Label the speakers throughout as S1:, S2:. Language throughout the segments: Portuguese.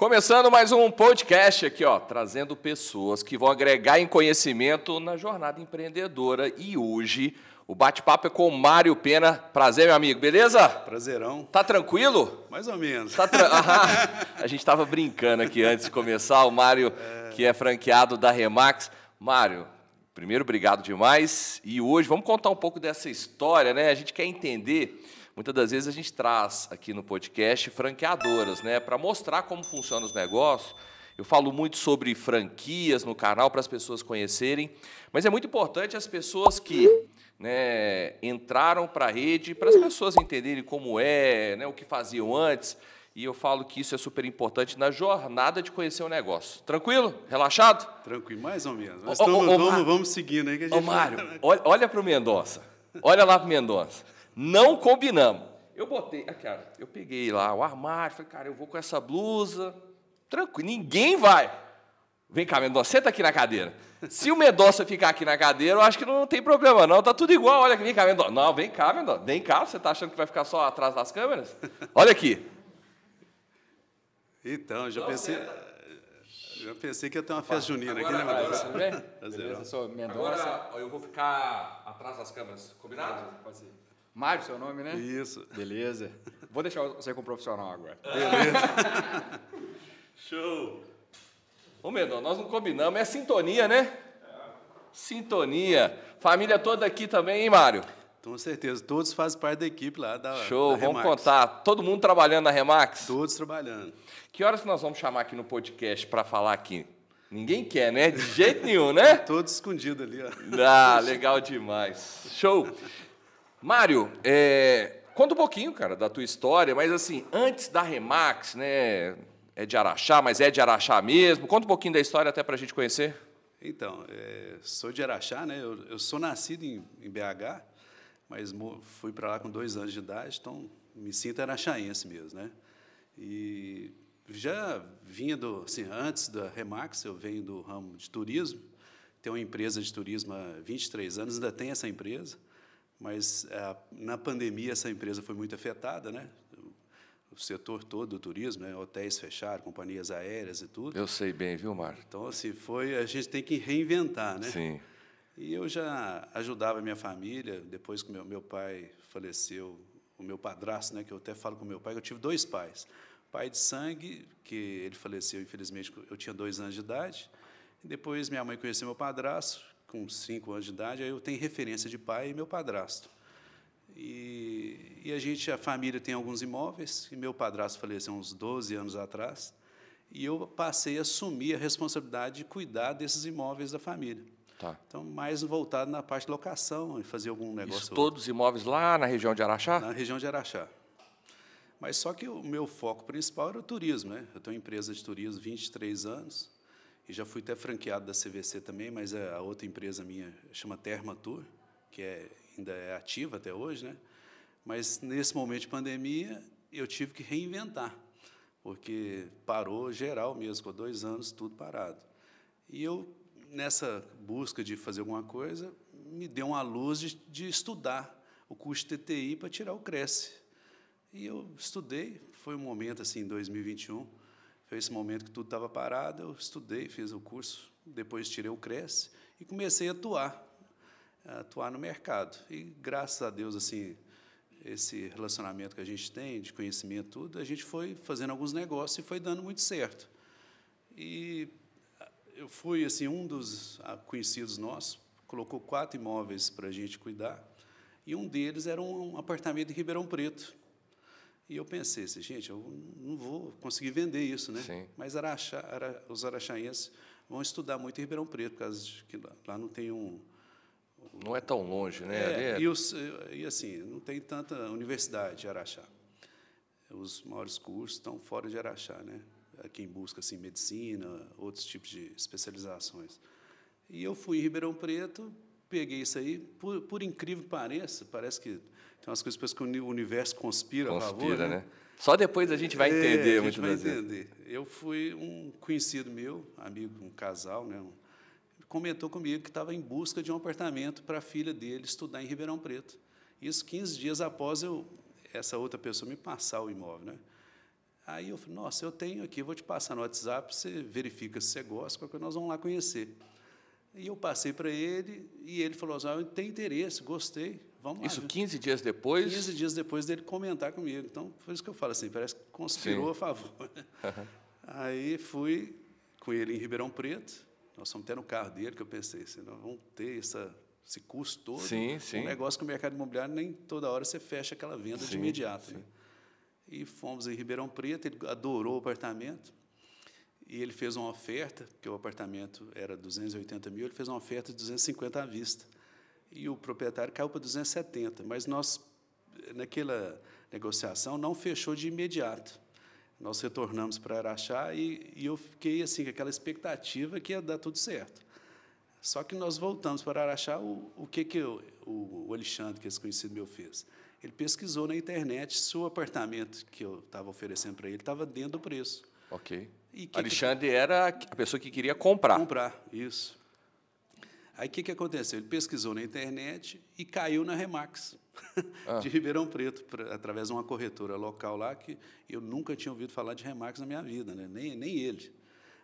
S1: Começando mais um podcast aqui, ó, trazendo pessoas que vão agregar em conhecimento na jornada empreendedora. E hoje o bate-papo é com o Mário Pena. Prazer, meu amigo, beleza?
S2: Prazerão.
S1: Tá tranquilo?
S2: Mais ou menos.
S1: A gente estava brincando aqui antes de começar. O Mário, que é franqueado da Remax. Mário, primeiro, obrigado demais. E hoje vamos contar um pouco dessa história, né? A gente quer entender. Muitas das vezes a gente traz aqui no podcast franqueadoras, né, para mostrar como funcionam os negócios. Eu falo muito sobre franquias no canal para as pessoas conhecerem, mas é muito importante as pessoas que, né, entraram para a rede, para as pessoas entenderem como é, né, o que faziam antes. E eu falo que isso é super importante na jornada de conhecer o negócio. Tranquilo? Relaxado?
S2: Tranquilo, mais ou menos. Mas vamos seguindo aí que a gente...
S1: Ô, Mário, olha para o Mendonça. Olha lá para o Mendonça. Não combinamos. Eu botei, cara, eu peguei lá o armário, falei, cara, eu vou com essa blusa, tranquilo, ninguém vai. Vem cá, Mendonça, senta aqui na cadeira. Se o Mendonça ficar aqui na cadeira, eu acho que não tem problema, não, tá tudo igual. Olha aqui, vem cá, Mendonça. Não, vem cá, Mendonça, vem cá, você tá achando que vai ficar só atrás das câmeras? Olha aqui.
S2: Então, já pensei que ia ter uma festa junina aqui, né, Mendonça?
S1: Beleza, eu sou Mendonça. Agora eu vou ficar atrás das câmeras, combinado?
S3: Pode ser. Mário, seu nome, né?
S2: Isso.
S3: Beleza. Vou deixar você com o profissional agora.
S2: Beleza.
S1: Show. Ô, Mendonça, nós não combinamos, é sintonia, né? Sintonia. Família toda aqui também, hein, Mário?
S2: Com certeza, todos fazem parte da equipe lá da
S1: Show,
S2: da
S1: vamos
S2: Remax.
S1: contar. Todo mundo trabalhando na Remax?
S2: Todos trabalhando.
S1: Que horas que nós vamos chamar aqui no podcast para falar aqui? Ninguém quer, né? De jeito nenhum, né?
S2: Todos escondidos ali, ó.
S1: Ah, legal demais. Show. Mário, conta um pouquinho, cara, da tua história, mas assim, antes da Remax, né? É de Araxá, mas é de Araxá mesmo. Conta um pouquinho da história até para a gente conhecer.
S2: Então, sou de Araxá, né? Eu sou nascido em BH, mas fui para lá com 2 anos de idade, então me sinto araxaense mesmo, né? E já vinha assim, antes da Remax, eu venho do ramo de turismo, tenho uma empresa de turismo há 23 anos, ainda tem essa empresa, mas na pandemia essa empresa foi muito afetada, né? O setor todo do turismo, né? Hotéis fecharam, companhias aéreas e tudo.
S1: Eu sei bem, viu, Mário?
S2: Então, assim, a gente tem que reinventar, né?
S1: Sim.
S2: E eu já ajudava a minha família, depois que meu pai faleceu, o meu padrasto, né, que eu até falo com o meu pai, que eu tive 2 pais. Pai de sangue, que ele faleceu, infelizmente, eu tinha 2 anos de idade. E depois minha mãe conheceu meu padrasto, com 5 anos de idade, aí eu tenho referência de pai e meu padrasto. E a família tem alguns imóveis, e meu padrasto faleceu uns 12 anos atrás, e eu passei a assumir a responsabilidade de cuidar desses imóveis da família.
S1: Tá.
S2: Então, mais voltado na parte de locação e fazer algum negócio.
S1: Isso, todos os imóveis lá na região de Araxá?
S2: Na região de Araxá. Mas só que o meu foco principal era o turismo, né? Eu tenho uma empresa de turismo há 23 anos, e já fui até franqueado da CVC também, mas a outra empresa minha chama Termatur, que ainda é ativa até hoje, né? Mas, nesse momento de pandemia, eu tive que reinventar, porque parou geral mesmo, com 2 anos, tudo parado. E eu, nessa busca de fazer alguma coisa, me deu uma luz de estudar o curso de TTI para tirar o Cresce. E eu estudei, foi um momento assim, em 2021, foi esse momento que tudo estava parado, eu estudei, fiz o curso, depois tirei o Cresce e comecei a atuar no mercado. E, graças a Deus, assim, esse relacionamento que a gente tem, de conhecimento, tudo, a gente foi fazendo alguns negócios e foi dando muito certo. E eu fui, assim, um dos conhecidos nossos, colocou 4 imóveis para a gente cuidar, e um deles era um apartamento em Ribeirão Preto. E eu pensei assim, gente, eu não vou conseguir vender isso, né? Sim. Mas os araxaenses vão estudar muito em Ribeirão Preto, por causa de que lá não tem
S1: Não é tão longe, né?
S2: E assim, não tem tanta universidade de Araxá. Os maiores cursos estão fora de Araxá, né? Quem busca assim, medicina, outros tipos de especializações. E eu fui em Ribeirão Preto, peguei isso aí, por incrível que pareça, parece que tem umas coisas que o universo conspira a favor, né?
S1: Só depois a gente vai entender, muitas vezes.
S2: Entender. Eu fui um conhecido meu, amigo, um casal, né? Comentou comigo que estava em busca de um apartamento para a filha dele estudar em Ribeirão Preto. Isso 15 dias após essa outra pessoa me passar o imóvel, né? Aí eu falei, nossa, eu tenho aqui, vou te passar no WhatsApp, você verifica se você gosta, qualquer coisa nós vamos lá conhecer. E eu passei para ele, e ele falou assim, eu tenho interesse, gostei, vamos lá.
S1: Isso 15 dias depois?
S2: 15 dias depois dele comentar comigo. Então, por isso que eu falo assim, parece que conspirou a favor. Aí fui com ele em Ribeirão Preto, nós fomos até no carro dele, que eu pensei, assim, nós vamos ter esse custo todo.
S1: Sim, sim.
S2: Um negócio que o mercado imobiliário, nem toda hora você fecha aquela venda de imediato. Né? E fomos em Ribeirão Preto, ele adorou o apartamento, e ele fez uma oferta, que o apartamento era 280 mil, ele fez uma oferta de 250 à vista. E o proprietário caiu para 270, mas nós, naquela negociação, não fechou de imediato. Nós retornamos para Araxá e eu fiquei assim, com aquela expectativa que ia dar tudo certo. Só que nós voltamos para Araxá, o que o Alexandre, que é esse conhecido meu, fez? Ele pesquisou na internet se o apartamento que eu estava oferecendo para ele estava dentro do preço.
S1: Ok. Alexandre era a pessoa que queria comprar.
S2: Comprar, isso. Aí, o que aconteceu? Ele pesquisou na internet e caiu na Remax, de Ribeirão Preto, através de uma corretora local lá, que eu nunca tinha ouvido falar de Remax na minha vida, né? Nem ele.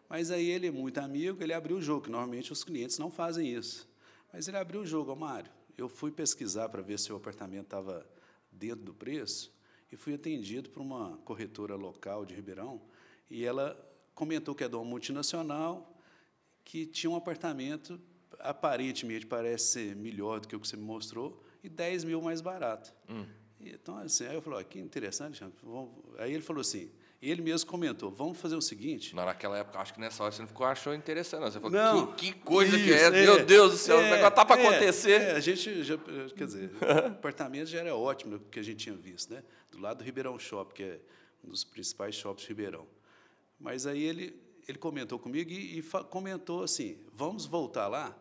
S2: Mas aí ele é muito amigo, ele abriu o jogo, que normalmente os clientes não fazem isso. Mas ele abriu o jogo, Mário, eu fui pesquisar para ver se o apartamento estava dentro do preço e fui atendido por uma corretora local de Ribeirão e ela comentou que é de uma multinacional que tinha um apartamento, aparentemente parece ser melhor do que o que você me mostrou, e 10 mil mais barato. Então, assim, aí eu falei, que interessante, aí ele falou assim, ele mesmo comentou, vamos fazer o seguinte...
S1: Naquela época, acho que nessa hora você não achou interessante, não. Você falou,
S2: não,
S1: que coisa que é, meu Deus do céu, o negócio está para acontecer.
S2: A gente, já, quer dizer, o apartamento já era ótimo, o que a gente tinha visto, né? Do lado do Ribeirão Shopping, que é um dos principais shoppings de Ribeirão. Mas aí ele comentou comigo e comentou assim, vamos voltar lá,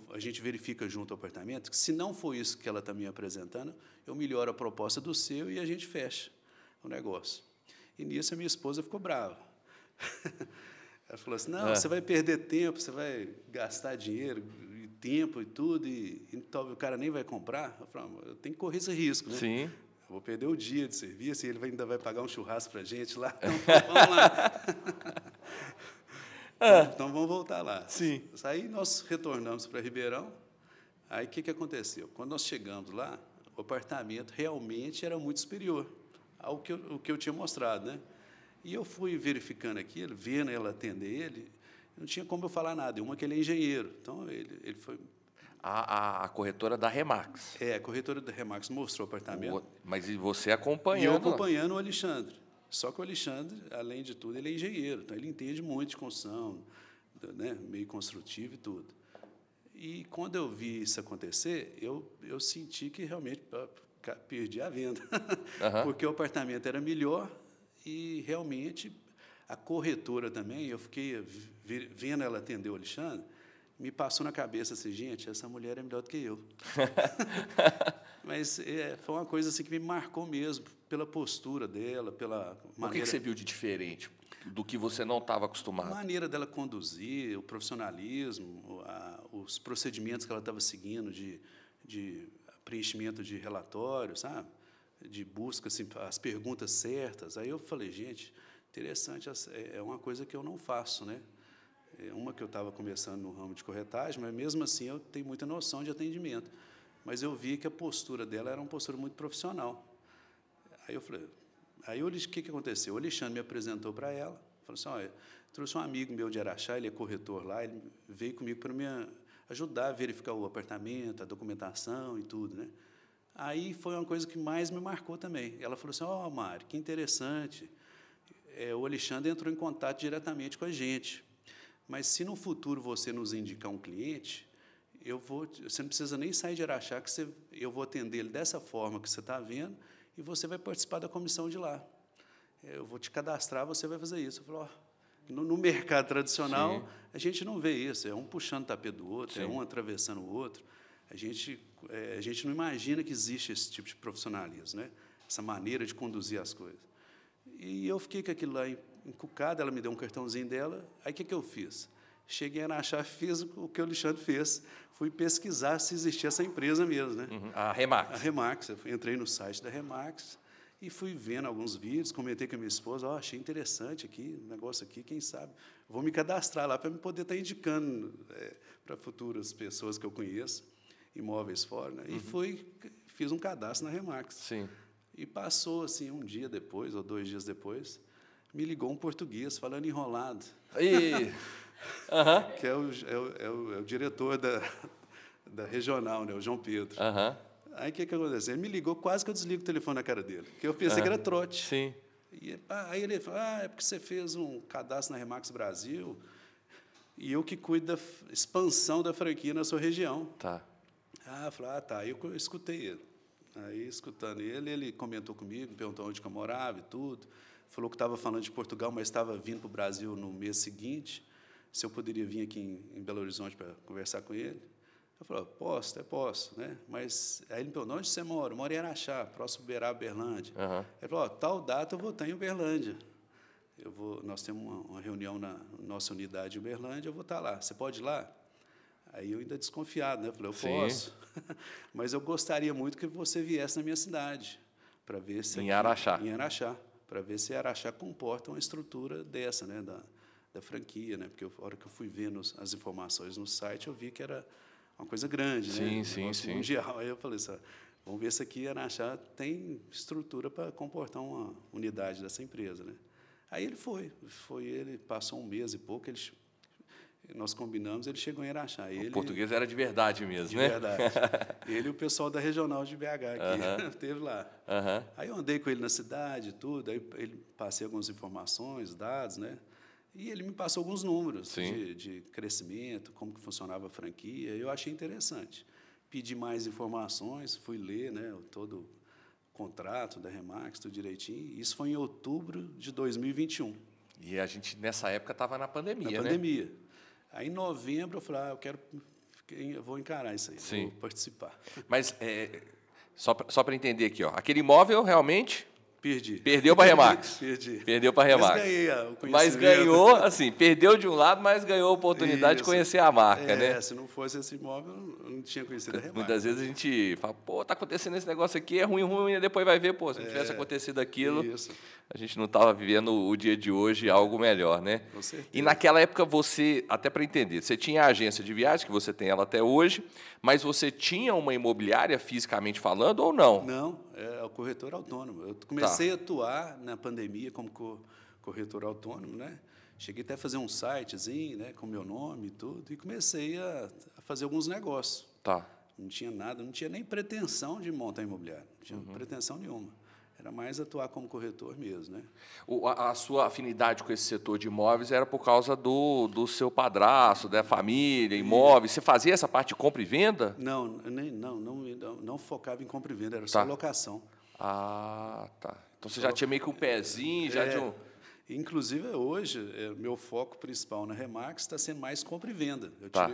S2: a gente verifica junto ao apartamento, que se não for isso que ela está me apresentando, eu melhoro a proposta do seu e a gente fecha o negócio. E nisso a minha esposa ficou brava. Ela falou assim, não, você vai perder tempo, você vai gastar dinheiro, e tempo e tudo, e então, o cara nem vai comprar. Eu falei, eu tenho que correr esse risco, né?
S1: Sim.
S2: Eu vou perder o dia de serviço e ele ainda vai pagar um churrasco para a gente lá. Então, vamos lá. Então, vamos voltar lá.
S1: Sim.
S2: Aí nós retornamos para Ribeirão. Aí, o que aconteceu? Quando nós chegamos lá, o apartamento realmente era muito superior ao que eu tinha mostrado, né? E eu fui verificando aquilo, vendo ela atender ele, não tinha como eu falar nada. Uma que ele é engenheiro. Então, ele foi...
S1: A corretora da Remax.
S2: A corretora da Remax mostrou o apartamento.
S1: Mas e você acompanhando?
S2: E eu acompanhando o Alexandre. Só que o Alexandre, além de tudo, ele é engenheiro, então ele entende muito de construção, né, meio construtivo e tudo. E quando eu vi isso acontecer, eu senti que realmente perdi a venda, porque o apartamento era melhor e realmente a corretora também, eu fiquei vendo ela atender o Alexandre, me passou na cabeça assim, gente, essa mulher é melhor do que eu. Mas foi uma coisa assim que me marcou mesmo, pela postura dela, pela maneira...
S1: O que você viu de diferente do que você não estava acostumado?
S2: A maneira dela conduzir, o profissionalismo, os procedimentos que ela estava seguindo de preenchimento de relatório, sabe? De busca, assim, as perguntas certas. Aí eu falei, gente, interessante, é uma coisa que eu não faço, né? É uma que eu estava começando no ramo de corretagem, mas mesmo assim eu tenho muita noção de atendimento. Mas eu vi que a postura dela era uma postura muito profissional. Aí eu falei, o que aconteceu? O Alexandre me apresentou para ela, falou assim, olha, trouxe um amigo meu de Araxá, ele é corretor lá, ele veio comigo para me ajudar a verificar o apartamento, a documentação e tudo, né? Aí foi uma coisa que mais me marcou também. Ela falou assim, Mário, que interessante, o Alexandre entrou em contato diretamente com a gente, mas se no futuro você nos indicar um cliente, você não precisa nem sair de Araxá, que eu vou atender ele dessa forma que você está vendo, e você vai participar da comissão de lá. Eu vou te cadastrar, você vai fazer isso. Eu falei, no mercado tradicional, sim, a gente não vê isso, é um puxando o tapete do outro, sim, é um atravessando o outro. A gente não imagina que existe esse tipo de profissionalismo, né? Essa maneira de conduzir as coisas. E eu fiquei com aquilo lá encucado, ela me deu um cartãozinho dela, aí o que eu fiz? Cheguei a achar, fiz o que o Alexandre fez, fui pesquisar se existia essa empresa mesmo, né?
S1: A Remax.
S2: A Remax, eu entrei no site da Remax E fui vendo alguns vídeos, comentei com a minha esposa, achei interessante aqui, um negócio aqui, quem sabe, vou me cadastrar lá para eu poder estar indicando para futuras pessoas que eu conheço, imóveis fora, né? E fiz um cadastro na Remax.
S1: Sim.
S2: E passou, assim, um dia depois, ou 2 dias depois, me ligou um português, falando enrolado. Que é o diretor da regional, né, o João Pedro. Aí, o que aconteceu? Ele me ligou, quase que eu desligo o telefone na cara dele, porque eu pensei que era trote.
S1: Sim.
S2: E, aí ele falou, é porque você fez um cadastro na Remax Brasil e eu que cuido da expansão da franquia na sua região.
S1: Tá.
S2: Eu falei, tá. Aí eu escutei ele. Aí, escutando ele, ele comentou comigo, me perguntou onde que eu morava e tudo. Falou que estava falando de Portugal, mas estava vindo para o Brasil no mês seguinte, se eu poderia vir aqui em Belo Horizonte para conversar com ele. Eu falei, posso, posso, né? Mas aí ele me perguntou, onde você mora? Eu moro em Araxá, próximo do Uberlândia. Ele falou, tal data eu vou estar em Uberlândia. Nós temos uma reunião na nossa unidade em Uberlândia, eu vou estar lá. Você pode ir lá? Aí eu ainda desconfiado, né? Eu falei, eu posso. Mas eu gostaria muito que você viesse na minha cidade, para ver se...
S1: Em Araxá.
S2: Em Araxá, para ver se Araxá comporta uma estrutura dessa, né? Da franquia, né? Porque a hora que eu fui vendo as informações no site, eu vi que era uma coisa grande, né?
S1: Sim.
S2: Mundial. Aí eu falei assim, vamos ver se aqui Araxá tem estrutura para comportar uma unidade dessa empresa, né? Aí ele foi ele, passou um mês e pouco, nós combinamos, ele chegou em Araxá.
S1: O português era de verdade mesmo, né?
S2: De verdade. Ele e o pessoal da regional de BH aqui, esteve lá. Aí eu andei com ele na cidade, tudo, aí ele passei algumas informações, dados, né? E ele me passou alguns números de crescimento, como que funcionava a franquia. Eu achei interessante. Pedi mais informações, fui ler, né, todo o contrato da Remax, tudo direitinho. Isso foi em outubro de 2021.
S1: E a gente, nessa época, estava na pandemia, né?
S2: Na pandemia. Aí, em novembro, eu falei, eu vou encarar isso aí, vou participar.
S1: Mas, só para entender aqui, aquele imóvel, realmente...
S2: Perdi.
S1: Perdeu para a Remax.
S2: Perdi.
S1: Perdeu para a Remax.
S2: Mas ganhei o conhecimento.
S1: Mas ganhou, assim, perdeu de um lado, mas ganhou a oportunidade de conhecer a marca, né?
S2: Se não fosse esse imóvel, eu não tinha conhecido a Remax.
S1: Muitas vezes a gente fala, tá acontecendo esse negócio aqui, é ruim, e depois vai ver, se não tivesse acontecido aquilo, a gente não estava vivendo o dia de hoje algo melhor, né?
S2: Com certeza.
S1: E naquela época você, até para entender, você tinha a agência de viagens, que você tem ela até hoje, mas você tinha uma imobiliária fisicamente falando ou não?
S2: Não, é o corretor autônomo. Eu comecei a atuar na pandemia como corretor autônomo, né? Cheguei até a fazer um sitezinho, né, com meu nome e tudo, e comecei a fazer alguns negócios. Não tinha nada, não tinha nem pretensão de montar imobiliário, não tinha pretensão nenhuma. Era mais atuar como corretor mesmo, né?
S1: A sua afinidade com esse setor de imóveis era por causa do seu padrasto, da família, imóveis. Você fazia essa parte de compra e venda?
S2: Não focava em compra e venda, era só locação.
S1: Tá. Então você já tinha meio que um pezinho, já de um...
S2: Inclusive, hoje, meu foco principal na Remax está sendo mais compra e venda. A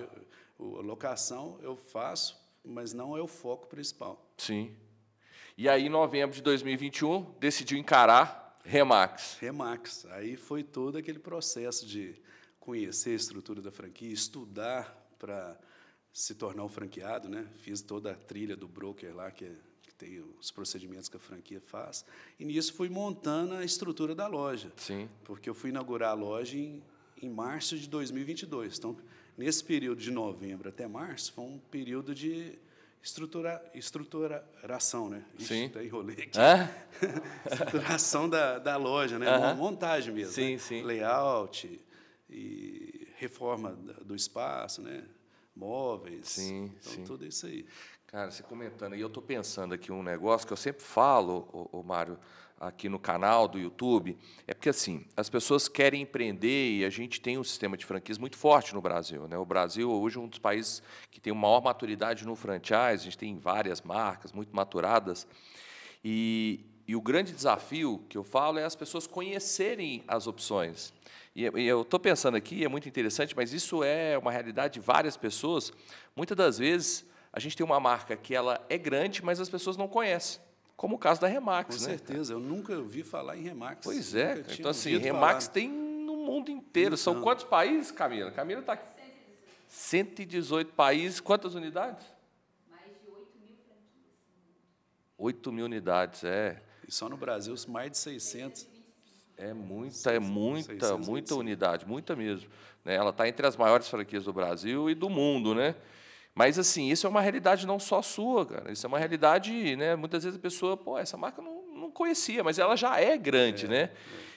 S2: locação eu faço, mas não é o foco principal.
S1: Sim. E aí, em novembro de 2021, decidiu encarar Remax.
S2: Remax. Aí foi todo aquele processo de conhecer a estrutura da franquia, estudar para se tornar um franqueado, né? Fiz toda a trilha do broker lá, que tem os procedimentos que a franquia faz. E nisso fui montando a estrutura da loja.
S1: Sim.
S2: Porque eu fui inaugurar a loja em março de 2022. Então, nesse período de novembro até março, foi um período de estruturação, né?
S1: Sim.
S2: Até enrolei aqui. Estruturação da loja, né? Montagem mesmo.
S1: Sim,
S2: né?
S1: sim.
S2: Layout e reforma do espaço, né? Móveis.
S1: Sim,
S2: então, tudo isso aí.
S1: Cara, você comentando, e eu estou pensando aqui um negócio que eu sempre falo, Mário, aqui no canal do YouTube, é porque, assim, as pessoas querem empreender e a gente tem um sistema de franquias muito forte no Brasil, né? O Brasil, hoje, é um dos países que tem maior maturidade no franchise, a gente tem várias marcas muito maturadas, e o grande desafio que eu falo é as pessoas conhecerem as opções. E eu estou pensando aqui, é muito interessante, mas isso é uma realidade de várias pessoas. Muitas das vezes, a gente tem uma marca que ela é grande, mas as pessoas não conhecem, como o caso da Remax.
S2: Com certeza, eu nunca ouvi falar em Remax.
S1: Pois é, então assim, Remax tem no mundo inteiro. São quantos países, Camila? Camila está aqui. 118 países, quantas unidades?
S4: Mais de 8.000 franquias.
S1: 8.000 unidades,
S2: E só no Brasil, mais de 600.
S1: É muita,
S2: 625.
S1: muita unidade, muita mesmo. Né? Ela está entre as maiores franquias do Brasil e do mundo, né? Mas, assim, isso é uma realidade não só sua, cara. Isso é uma realidade, né? Muitas vezes a pessoa, pô, essa marca não conhecia, mas ela já é grande, né?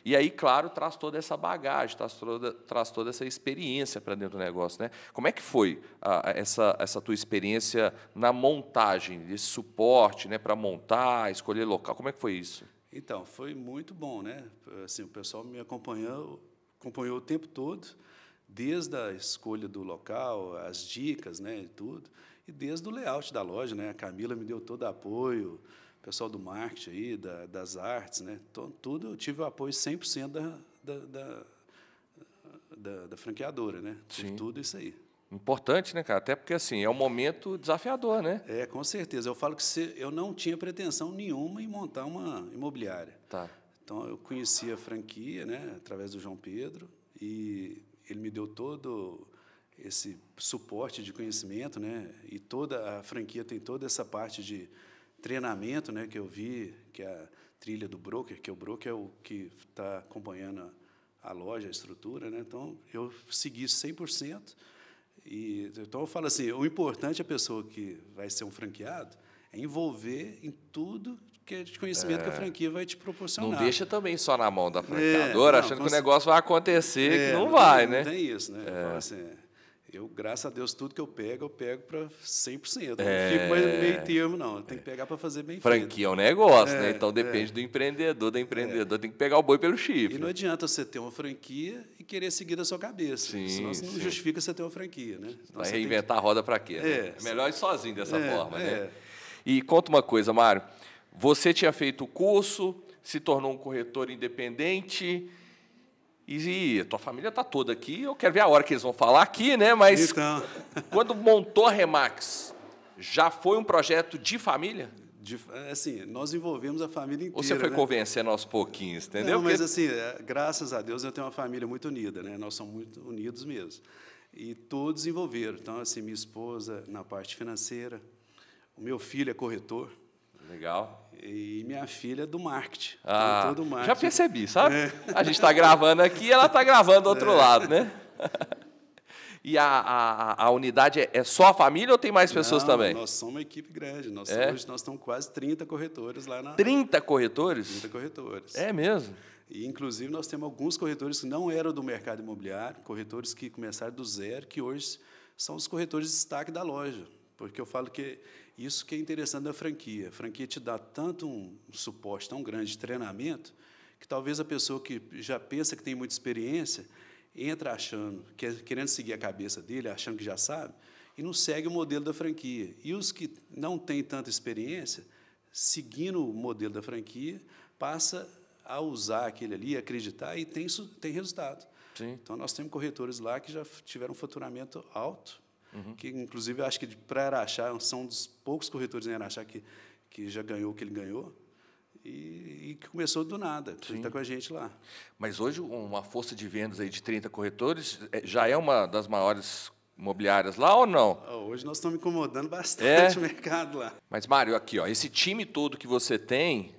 S1: E aí, claro, traz toda essa bagagem, traz toda essa experiência para dentro do negócio, né? Como é que foi essa tua experiência na montagem, esse suporte, né, para montar, escolher local? Como é que foi isso?
S2: Então, foi muito bom, né? Assim, o pessoal me acompanhou o tempo todo, desde a escolha do local, as dicas, né, e tudo, e desde o layout da loja, né? A Camila me deu todo o apoio, o pessoal do marketing aí, das artes, né? Então, tudo eu tive o apoio 100% da franqueadora, né? Tive
S1: Sim.
S2: tudo isso aí.
S1: Importante, né, cara? Até porque, assim, é um momento desafiador, né?
S2: É, com certeza. Eu falo que eu não tinha pretensão nenhuma em montar uma imobiliária.
S1: Tá.
S2: Então, eu conheci a franquia, né, através do João Pedro, e ele me deu todo esse suporte de conhecimento, né, e toda a franquia tem toda essa parte de treinamento, né, que eu vi, que é a trilha do broker, que o broker é o que está acompanhando a loja, a estrutura, né, então eu segui 100%. Então, eu falo assim, o importante a pessoa que vai ser um franqueado é envolver em tudo que é de conhecimento que a franquia vai te proporcionar.
S1: Não deixa também só na mão da franqueadora, achando que o negócio vai acontecer, que não
S2: não
S1: vai,
S2: tem,
S1: né?
S2: Não tem isso, né? Eu falo assim, graças a Deus, tudo que eu pego para 100%. Não fico mais meio termo, não. Tem que pegar para fazer bem feito.
S1: Franquia é um negócio, né? Então depende do empreendedor, da empreendedora. Tem que pegar o boi pelo chifre.
S2: E não adianta você ter uma franquia e querer seguir da sua cabeça.
S1: Sim,
S2: senão não justifica você ter uma franquia, né? Então,
S1: vai reinventar a roda para quê? Né? É melhor ir sozinho dessa forma, né? E conta uma coisa, Mário. Você tinha feito o curso, se tornou um corretor independente, e a tua família está toda aqui. Eu quero ver a hora que eles vão falar aqui, né? Mas
S2: então,
S1: quando montou a Remax, já foi um projeto de família?
S2: assim, nós envolvemos a família inteira.
S1: Ou você foi
S2: né?
S1: convencendo aos pouquinhos, entendeu?
S2: Não, mas assim, graças a Deus eu tenho uma família muito unida, né? Nós somos muito unidos mesmo. E todos envolveram. Então, assim, minha esposa na parte financeira, o meu filho é corretor.
S1: Legal.
S2: E minha filha é do marketing.
S1: Todo marketing. Já percebi, sabe?
S2: É.
S1: A gente está gravando aqui e ela está gravando do outro lado, né? E a unidade é só a família ou tem mais pessoas também?
S2: Nós somos uma equipe grande. Hoje nós estamos quase 30 corretores lá na...
S1: 30 corretores?
S2: 30 corretores.
S1: É mesmo?
S2: E, inclusive, nós temos alguns corretores que não eram do mercado imobiliário, corretores que começaram do zero, que hoje são os corretores de destaque da loja. Porque eu falo que isso que é interessante da franquia. A franquia te dá tanto um suporte tão grande de treinamento que talvez a pessoa que já pensa que tem muita experiência entra achando, querendo seguir a cabeça dele, achando que já sabe, e não segue o modelo da franquia. E os que não têm tanta experiência, seguindo o modelo da franquia, passa a usar aquele ali, acreditar, e tem resultado.
S1: Sim.
S2: Então, nós temos corretores lá que já tiveram um faturamento alto, que, inclusive, eu acho que para Araxá, são um dos poucos corretores em Araxá que já ganhou o que ele ganhou, e que começou do nada. Ele está com a gente lá.
S1: Mas hoje, uma força de vendas aí de 30 corretores já é uma das maiores imobiliárias lá ou não?
S2: Hoje nós estamos incomodando bastante o mercado lá.
S1: Mas, Mário, aqui, ó, esse time todo que você tem,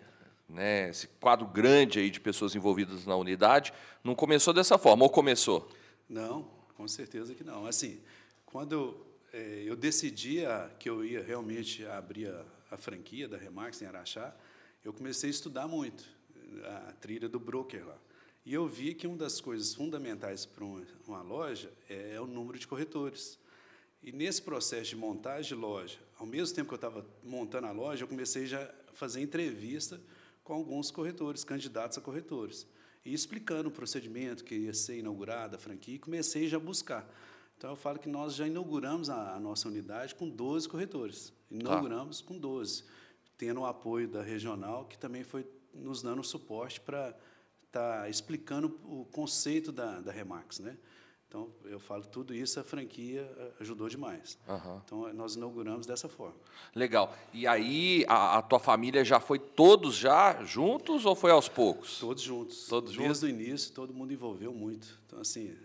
S1: né, esse quadro grande aí de pessoas envolvidas na unidade, não começou dessa forma, ou começou?
S2: Não, com certeza que não. Assim, quando eu decidi que eu ia realmente abrir a franquia da Remax em Araxá, eu comecei a estudar muito a trilha do broker lá. E eu vi que uma das coisas fundamentais para uma loja é o número de corretores. E nesse processo de montagem de loja, ao mesmo tempo que eu estava montando a loja, eu comecei já a fazer entrevista com alguns corretores, candidatos a corretores, e explicando o procedimento que ia ser inaugurada a franquia, e comecei já a buscar. Então, eu falo que nós já inauguramos a nossa unidade com 12 corretores. Inauguramos com 12, tendo o apoio da regional, que também foi nos dando suporte para estar explicando o conceito da Remax, né? Então, eu falo tudo isso, a franquia ajudou demais. Então, nós inauguramos dessa forma.
S1: Legal. E aí, a tua família já foi todos já juntos ou foi aos poucos?
S2: Todos juntos.
S1: Todos juntos?
S2: Desde o início, todo mundo envolveu muito. Então, assim,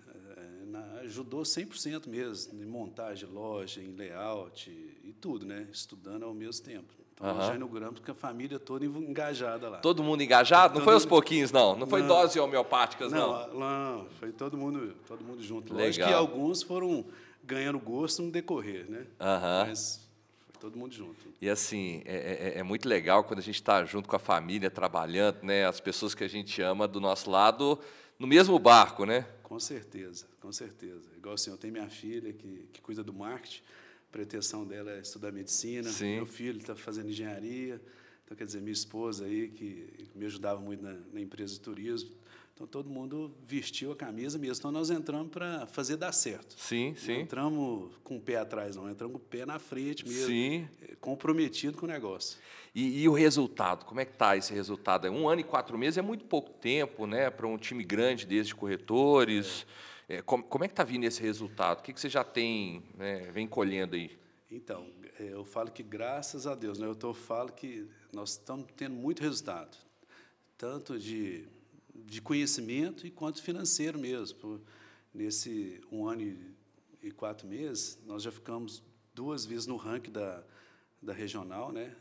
S2: ajudou 100% mesmo, em montagem de loja, em layout e tudo, né? Estudando ao mesmo tempo. Então, nós já inauguramos com a família toda engajada lá.
S1: Todo mundo engajado? Não foi aos pouquinhos, não? Não foi doses homeopáticas, não?
S2: Não, foi todo mundo junto.
S1: Legal.
S2: Lógico que alguns foram ganhando gosto no decorrer, né? Mas foi todo mundo junto.
S1: E assim, é muito legal quando a gente está junto com a família, trabalhando, né? As pessoas que a gente ama do nosso lado, no mesmo barco, né?
S2: Com certeza, com certeza. Igual assim, eu tenho minha filha que cuida do marketing, a pretensão dela é estudar medicina,
S1: Sim.
S2: Meu filho está fazendo engenharia, então, quer dizer, minha esposa aí, que me ajudava muito na empresa de turismo. Então, todo mundo vestiu a camisa mesmo. Então, nós entramos para fazer dar certo.
S1: Sim, sim.
S2: Não entramos com o pé atrás, não. Entramos com o pé na frente mesmo.
S1: Sim.
S2: Comprometido com o negócio.
S1: E o resultado? Como é que está esse resultado? 1 ano e 4 meses é muito pouco tempo, né, para um time grande desse de corretores. Como é que está vindo esse resultado? O que você já tem, né, vem colhendo aí?
S2: Então, eu falo que, graças a Deus, né, eu falo que nós estamos tendo muito resultado, tanto de conhecimento e quanto financeiro mesmo. Nesse 1 ano e 4 meses, nós já ficamos 2 vezes no ranking da regional, né?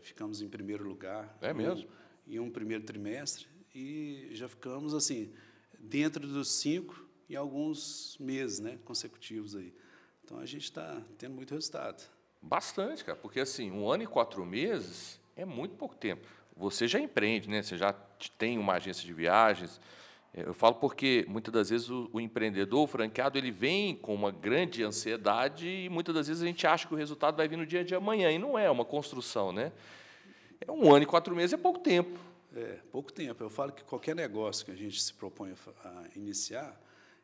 S2: Ficamos em primeiro lugar.
S1: É mesmo?
S2: Em um primeiro trimestre, e já ficamos assim dentro dos 5 em alguns meses, né, consecutivos aí. Então a gente está tendo muito resultado.
S1: Bastante, cara, porque assim, 1 ano e 4 meses é muito pouco tempo. Você já empreende, né? Você já tem uma agência de viagens. Eu falo porque muitas das vezes o empreendedor, o franqueado, ele vem com uma grande ansiedade e muitas das vezes a gente acha que o resultado vai vir no dia de amanhã e não é uma construção, né? 1 ano e 4 meses é pouco tempo.
S2: Pouco tempo. Eu falo que qualquer negócio que a gente se propõe a iniciar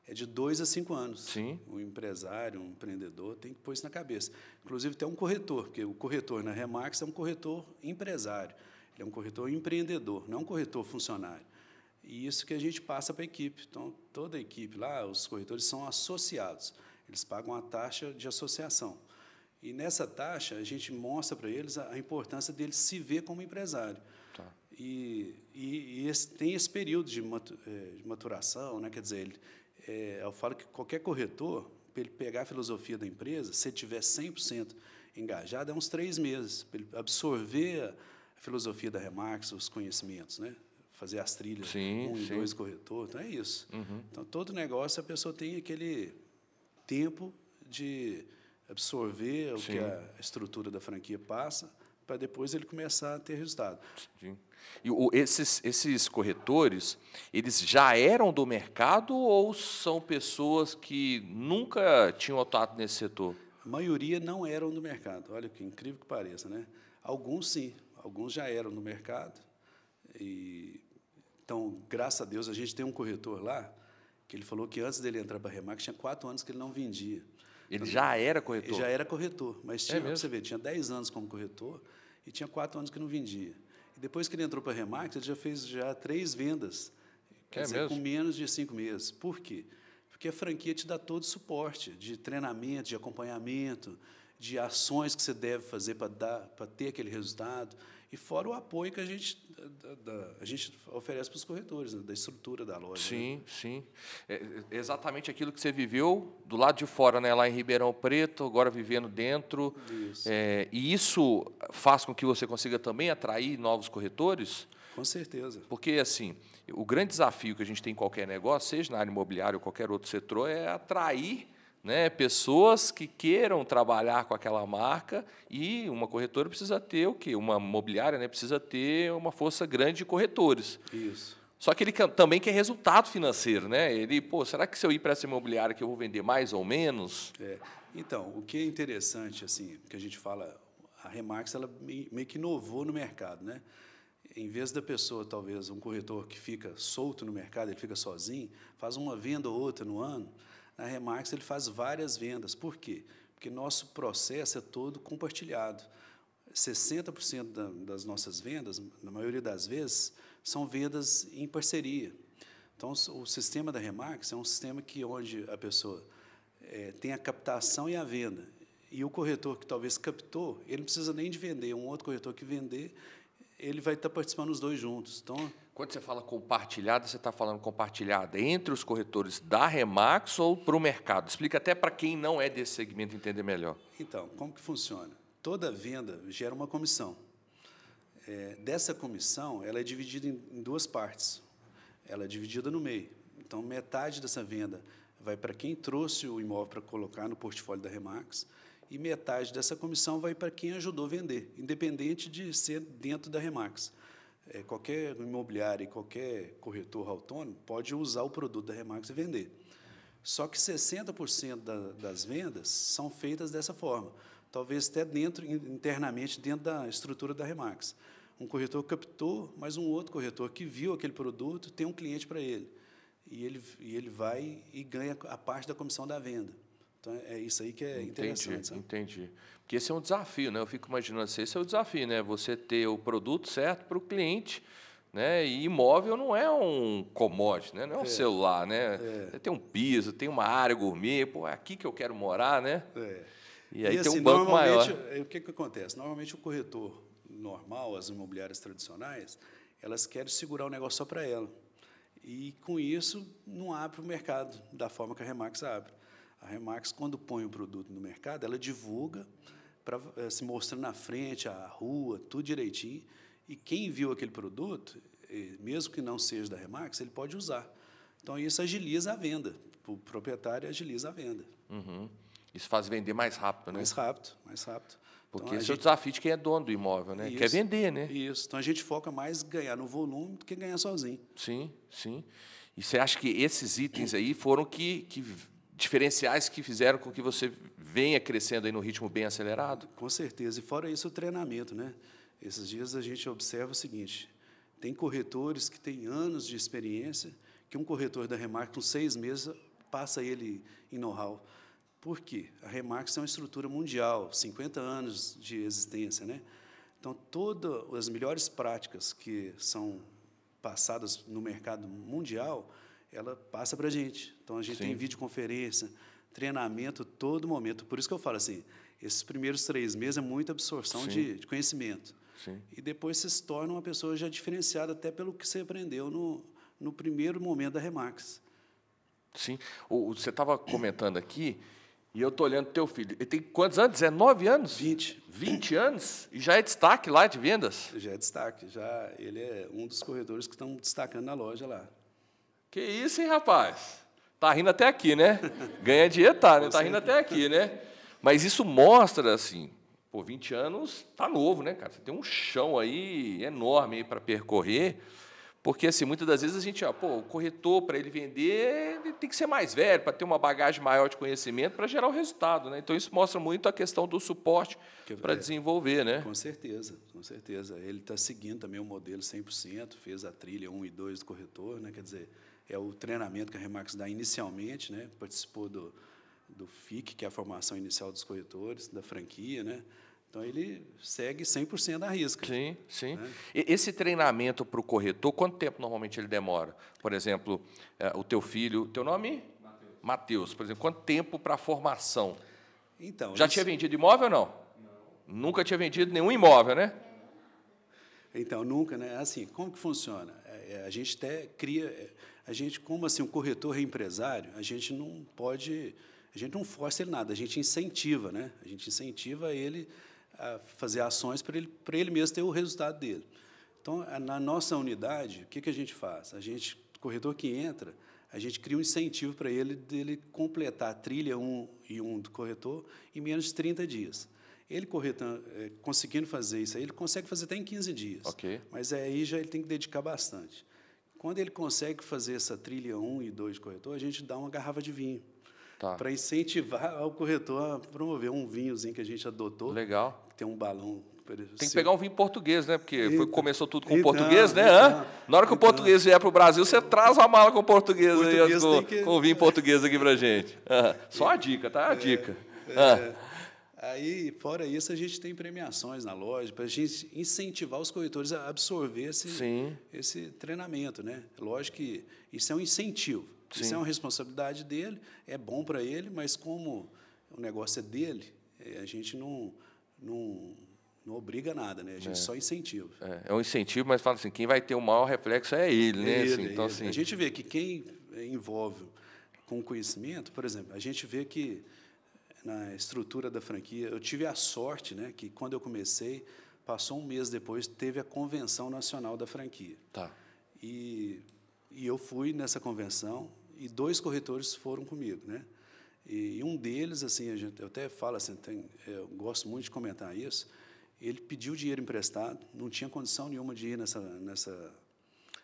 S2: é de 2 a 5 anos.
S1: Sim.
S2: O empresário, um empreendedor, tem que pôr isso na cabeça. Inclusive, tem um corretor, porque o corretor na Remax é um corretor empresário. Ele é um corretor empreendedor, não um corretor funcionário. E isso que a gente passa para a equipe. Então, toda a equipe lá, os corretores são associados. Eles pagam a taxa de associação. E nessa taxa, a gente mostra para eles a importância deles se ver como empresário.
S1: Tá.
S2: E tem esse período de maturação, né? Quer dizer, eu falo que qualquer corretor, para ele pegar a filosofia da empresa, se ele tiver 100% engajado, é uns 3 meses, para ele absorver a filosofia da Remax, os conhecimentos, né? Fazer as trilhas,
S1: Sim,
S2: 1 e
S1: sim.
S2: 2 corretor, então é isso.
S1: Uhum.
S2: Então, todo negócio, a pessoa tem aquele tempo de absorver o
S1: Sim.
S2: que a estrutura da franquia passa, para depois ele começar a ter resultado.
S1: Sim. E esses corretores, eles já eram do mercado ou são pessoas que nunca tinham atuado nesse setor?
S2: A maioria não eram do mercado. Olha que incrível que pareça, né? Alguns sim, alguns já eram no mercado. Então, graças a Deus, a gente tem um corretor lá que ele falou que antes dele entrar para a Remax tinha 4 anos que ele não vendia.
S1: Ele já era corretor?
S2: Ele já era corretor, mas tinha,
S1: mesmo?
S2: você ver, tinha 10 anos como corretor e tinha 4 anos que não vendia. E depois que ele entrou para a Remax, ele já fez 3 vendas, quer dizer,
S1: mesmo?
S2: com menos de 5 meses. Por quê? Porque a franquia te dá todo o suporte de treinamento, de acompanhamento, de ações que você deve fazer para ter aquele resultado, e fora o apoio que a gente oferece para os corretores, né, da estrutura da loja.
S1: Sim,
S2: né?
S1: sim. É exatamente aquilo que você viveu do lado de fora, né, lá em Ribeirão Preto, agora vivendo dentro.
S2: Isso.
S1: E isso faz com que você consiga também atrair novos corretores?
S2: Com certeza.
S1: Porque, assim, o grande desafio que a gente tem em qualquer negócio, seja na área imobiliária ou qualquer outro setor, é atrair, né, pessoas que queiram trabalhar com aquela marca, e uma corretora precisa ter o quê? Uma imobiliária, né, precisa ter uma força grande de corretores.
S2: Isso.
S1: Só que ele também quer resultado financeiro, né? Ele, será que se eu ir para essa imobiliária que eu vou vender mais ou menos?
S2: Então, o que é interessante, assim, que a gente fala, a Remax, ela meio que inovou no mercado, né? Em vez da pessoa, talvez, um corretor que fica solto no mercado, ele fica sozinho, faz uma venda ou outra no ano, na Remax ele faz várias vendas. Por quê? Porque nosso processo é todo compartilhado. 60% das nossas vendas, na maioria das vezes, são vendas em parceria. Então, o sistema da Remax é um sistema onde a pessoa tem a captação e a venda. E o corretor que talvez captou, ele não precisa nem de vender. Um outro corretor que vender, ele vai estar participando os dois juntos. Então,
S1: quando você fala compartilhada, você está falando compartilhada entre os corretores da Remax ou para o mercado? Explica até para quem não é desse segmento entender melhor.
S2: Então, como que funciona? toda venda gera uma comissão. Dessa comissão, ela é dividida em duas partes. Ela é dividida no meio. Então, metade dessa venda vai para quem trouxe o imóvel para colocar no portfólio da Remax e metade dessa comissão vai para quem ajudou a vender, independente de ser dentro da Remax. Qualquer imobiliário e qualquer corretor autônomo pode usar o produto da Remax e vender. Só que 60% das vendas são feitas dessa forma, talvez até internamente dentro da estrutura da Remax. Um corretor captou, mas um outro corretor que viu aquele produto tem um cliente para ele. E ele vai e ganha a parte da comissão da venda. Então, é isso aí que é interessante. Sabe?
S1: Entendi. Porque esse é um desafio, né? Eu fico imaginando assim, esse é o desafio, né? Você ter o produto certo para o cliente, né? E imóvel não é um commodity, né? Não é um celular, né? Você tem um piso, tem uma área gourmet, pô, é aqui que eu quero morar, né? E aí tem um banco maior.
S2: O que acontece? Normalmente o corretor normal, as imobiliárias tradicionais, elas querem segurar o negócio só para ela. E, com isso, não abre o mercado da forma que a Remax abre. A Remax, quando põe o produto no mercado, ela divulga, se mostrando na frente, a rua, tudo direitinho. E quem viu aquele produto, mesmo que não seja da Remax, ele pode usar. Então, isso agiliza a venda. O proprietário agiliza a venda.
S1: Uhum. Isso faz vender mais rápido, né?
S2: Mais rápido.
S1: Porque
S2: então,
S1: esse é o desafio de quem é dono do imóvel, né?
S2: Isso,
S1: quer vender, né?
S2: Isso. Então, a gente foca mais em ganhar no volume do que ganhar sozinho.
S1: Sim. E você acha que esses itens aí foram diferenciais que fizeram com que você venha crescendo aí no ritmo bem acelerado?
S2: Com certeza. E fora isso, o treinamento, né? Esses dias a gente observa o seguinte, tem corretores que têm anos de experiência, que um corretor da Remax, com 6 meses, passa ele em know-how. Por quê? A Remax é uma estrutura mundial, 50 anos de existência, né? Então, todas as melhores práticas que são passadas no mercado mundial, ela passa para a gente. Então, a gente tem videoconferência, treinamento todo momento. Por isso que eu falo assim, esses primeiros 3 meses é muita absorção de conhecimento. E depois você se torna uma pessoa já diferenciada até pelo que você aprendeu no primeiro momento da Remax.
S1: Sim. Você estava comentando aqui, e eu estou olhando o teu filho. Ele tem quantos anos? 19 anos?
S2: 20.
S1: 20 anos? E já é destaque lá de vendas?
S2: Já é destaque. Ele é um dos corretores que estão destacando na loja lá.
S1: Que isso, hein, rapaz? Tá rindo até aqui, né? Ganha dinheiro, tá, né? Tá rindo até aqui, né? Mas isso mostra, assim, 20 anos tá novo, né, cara? Você tem um chão aí enorme aí para percorrer. Porque, assim, muitas das vezes a gente, o corretor, para ele vender, ele tem que ser mais velho, para ter uma bagagem maior de conhecimento, para gerar o resultado, né? Então, isso mostra muito a questão do suporte para desenvolver, né?
S2: Com certeza. Ele está seguindo também o modelo 100%, fez a trilha 1 e 2 do corretor, né? Quer dizer, é o treinamento que a Remax dá inicialmente, né? Participou do FIC, que é a formação inicial dos corretores, da franquia, né? Então, ele segue 100% à risca.
S1: Sim. Né? Esse treinamento para o corretor, quanto tempo normalmente ele demora? Por exemplo, o teu filho... Teu nome? Matheus. Por exemplo, quanto tempo para a formação?
S2: Então,
S1: já tinha vendido imóvel ou não? Nunca tinha vendido nenhum imóvel, né?
S2: Então, nunca, né? Assim, como que funciona? A gente até cria... como assim, um corretor empresário, a gente não força ele nada, a gente incentiva, né? A gente incentiva ele a fazer ações para ele mesmo ter o resultado dele. Então, na nossa unidade, o que a gente faz? O corretor que entra, a gente cria um incentivo para dele completar a trilha 1 e 1 do corretor em menos de 30 dias. Ele conseguindo fazer isso aí, ele consegue fazer até em 15 dias. Mas aí já ele tem que dedicar bastante. Quando ele consegue fazer essa trilha 1 e 2 de corretor, a gente dá uma garrafa de vinho. Para incentivar o corretor a promover um vinhozinho que a gente adotou.
S1: Legal.
S2: Tem um balão.
S1: Tem que pegar um vinho português, né? Porque começou tudo com português, né? Na hora que o português vier para o Brasil, você traz uma mala com português aí, com vinho português aqui para a gente. Só a dica, tá? A dica.
S2: Aí, fora isso, a gente tem premiações na loja para a gente incentivar os corretores a absorver esse treinamento, né? Lógico que isso é um incentivo. Isso é uma responsabilidade dele, é bom para ele, mas como o negócio é dele, a gente não obriga nada, né? A gente só incentiva.
S1: É um incentivo, mas fala assim, quem vai ter o maior reflexo é ele, né? Então, assim,
S2: a gente vê que quem envolve com conhecimento, por exemplo, a gente vê que na estrutura da franquia. Eu tive a sorte, né, que quando eu comecei, passou um mês depois, teve a convenção nacional da franquia.
S1: Tá.
S2: E eu fui nessa convenção e 2 corretores foram comigo, né? E um deles, assim, eu até falo assim, eu gosto muito de comentar isso. Ele pediu dinheiro emprestado, não tinha condição nenhuma de ir nessa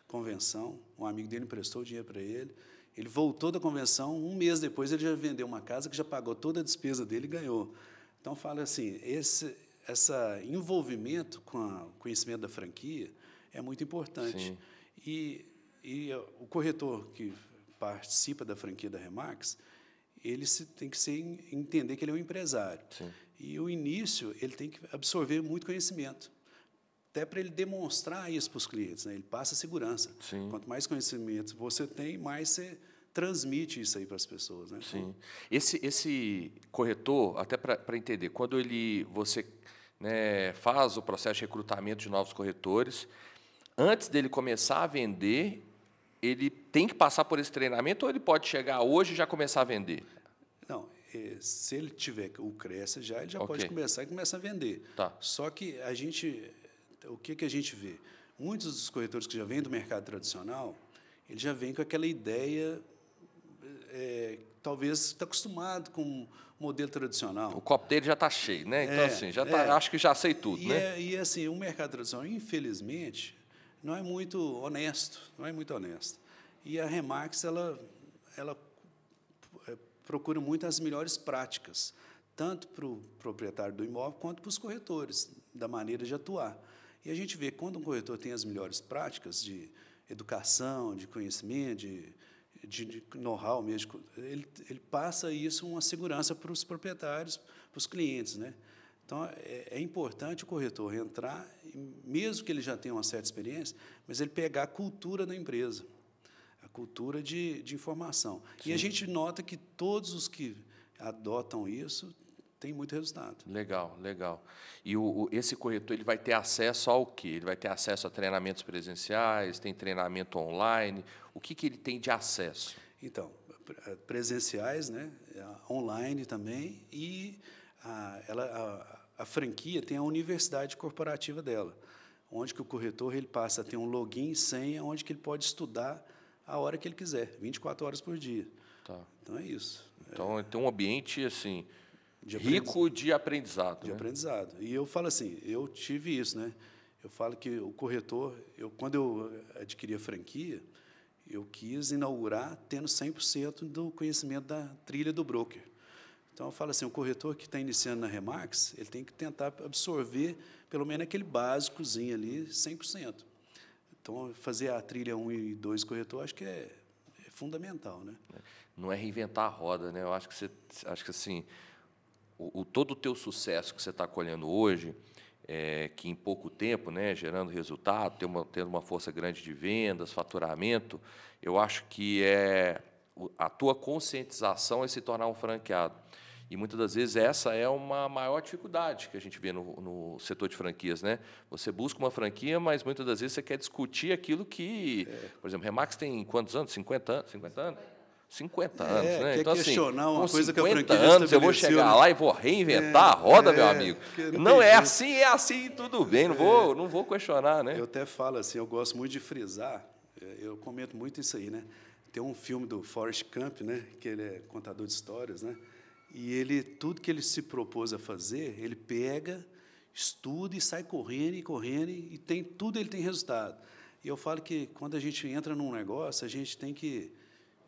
S2: convenção. Um amigo dele emprestou o dinheiro para ele. Ele voltou da convenção, um mês depois ele já vendeu uma casa que já pagou toda a despesa dele e ganhou. Então, fala assim, esse envolvimento com o conhecimento da franquia é muito importante.
S1: Sim.
S2: E o corretor que participa da franquia da Remax, ele tem que entender que ele é um empresário.
S1: Sim.
S2: E o início, ele tem que absorver muito conhecimento, até para ele demonstrar isso para os clientes, né? Ele passa segurança.
S1: Sim.
S2: Quanto mais conhecimento você tem, mais você transmite isso aí para as pessoas, né?
S1: Sim. Esse corretor, até para entender, quando você, né, faz o processo de recrutamento de novos corretores, antes dele começar a vender, ele tem que passar por esse treinamento ou ele pode chegar hoje e já começar a vender?
S2: Não, se ele tiver o Cresce já, ele já
S1: Ok.
S2: pode começar a vender.
S1: Tá.
S2: Só que o que a gente vê? Muitos dos corretores que já vêm do mercado tradicional, ele já vem com aquela ideia, talvez está acostumado com o modelo tradicional.
S1: O copo dele já está cheio, né? Então, assim, acho que já sei tudo, né?
S2: E assim, o mercado tradicional, infelizmente, não é muito honesto, E a Remax, ela procura muito as melhores práticas, tanto para o proprietário do imóvel quanto para os corretores, da maneira de atuar. E a gente vê, quando um corretor tem as melhores práticas de educação, de conhecimento, de know-how mesmo, ele passa isso uma segurança para os proprietários, para os clientes, né? Então, é importante o corretor entrar, mesmo que ele já tenha uma certa experiência, mas ele pegar a cultura da empresa, a cultura de informação.
S1: Sim.
S2: E a gente nota que todos os que adotam isso têm muito resultado.
S1: Legal, legal. E esse corretor ele vai ter acesso ao quê? Ele vai ter acesso a treinamentos presenciais, tem treinamento online? O que ele tem de acesso?
S2: Então, presenciais, né? Online também, e a franquia tem a universidade corporativa dela, onde que o corretor ele passa a ter um login e senha, onde que ele pode estudar a hora que ele quiser, 24 horas por dia.
S1: Tá.
S2: Então, é isso.
S1: Então, tem um ambiente assim
S2: De
S1: rico de aprendizado.
S2: De
S1: né?
S2: aprendizado. E eu falo assim, eu tive isso, né? Eu falo que o corretor, quando eu adquiri a franquia, eu quis inaugurar tendo 100% do conhecimento da trilha do broker. Então, eu falo assim, o corretor que está iniciando na Remax, ele tem que tentar absorver, pelo menos, aquele básicozinho ali, 100%. Então, fazer a trilha 1 e 2 corretor, acho que é fundamental, né?
S1: Não é reinventar a roda, né? Eu acho que assim, todo o teu sucesso que você está colhendo hoje, que em pouco tempo, né, gerando resultado, tendo uma força grande de vendas, faturamento, eu acho que a tua conscientização é se tornar um franqueado. E, muitas das vezes, essa é uma maior dificuldade que a gente vê no setor de franquias, né? Você busca uma franquia, mas, muitas das vezes, você quer discutir aquilo que... Por exemplo, Remax tem quantos anos? 50 anos? 50 anos? 50 anos, né?
S2: Quer
S1: Então, assim,
S2: questionar uma
S1: com
S2: coisa que a
S1: 50
S2: franquia já
S1: anos, eu vou
S2: estabeleceu,
S1: chegar
S2: né?
S1: lá e vou reinventar a roda, meu amigo.
S2: Não
S1: É
S2: tem
S1: assim, tudo bem, não vou questionar, né?
S2: Eu até falo assim, eu gosto muito de frisar, eu comento muito isso aí, né? Tem um filme do Forrest Gump, né? Que ele é contador de histórias, né? E tudo que ele se propôs a fazer, ele pega, estuda e sai correndo, e ele tem resultado. E eu falo que, quando a gente entra num negócio, a gente tem que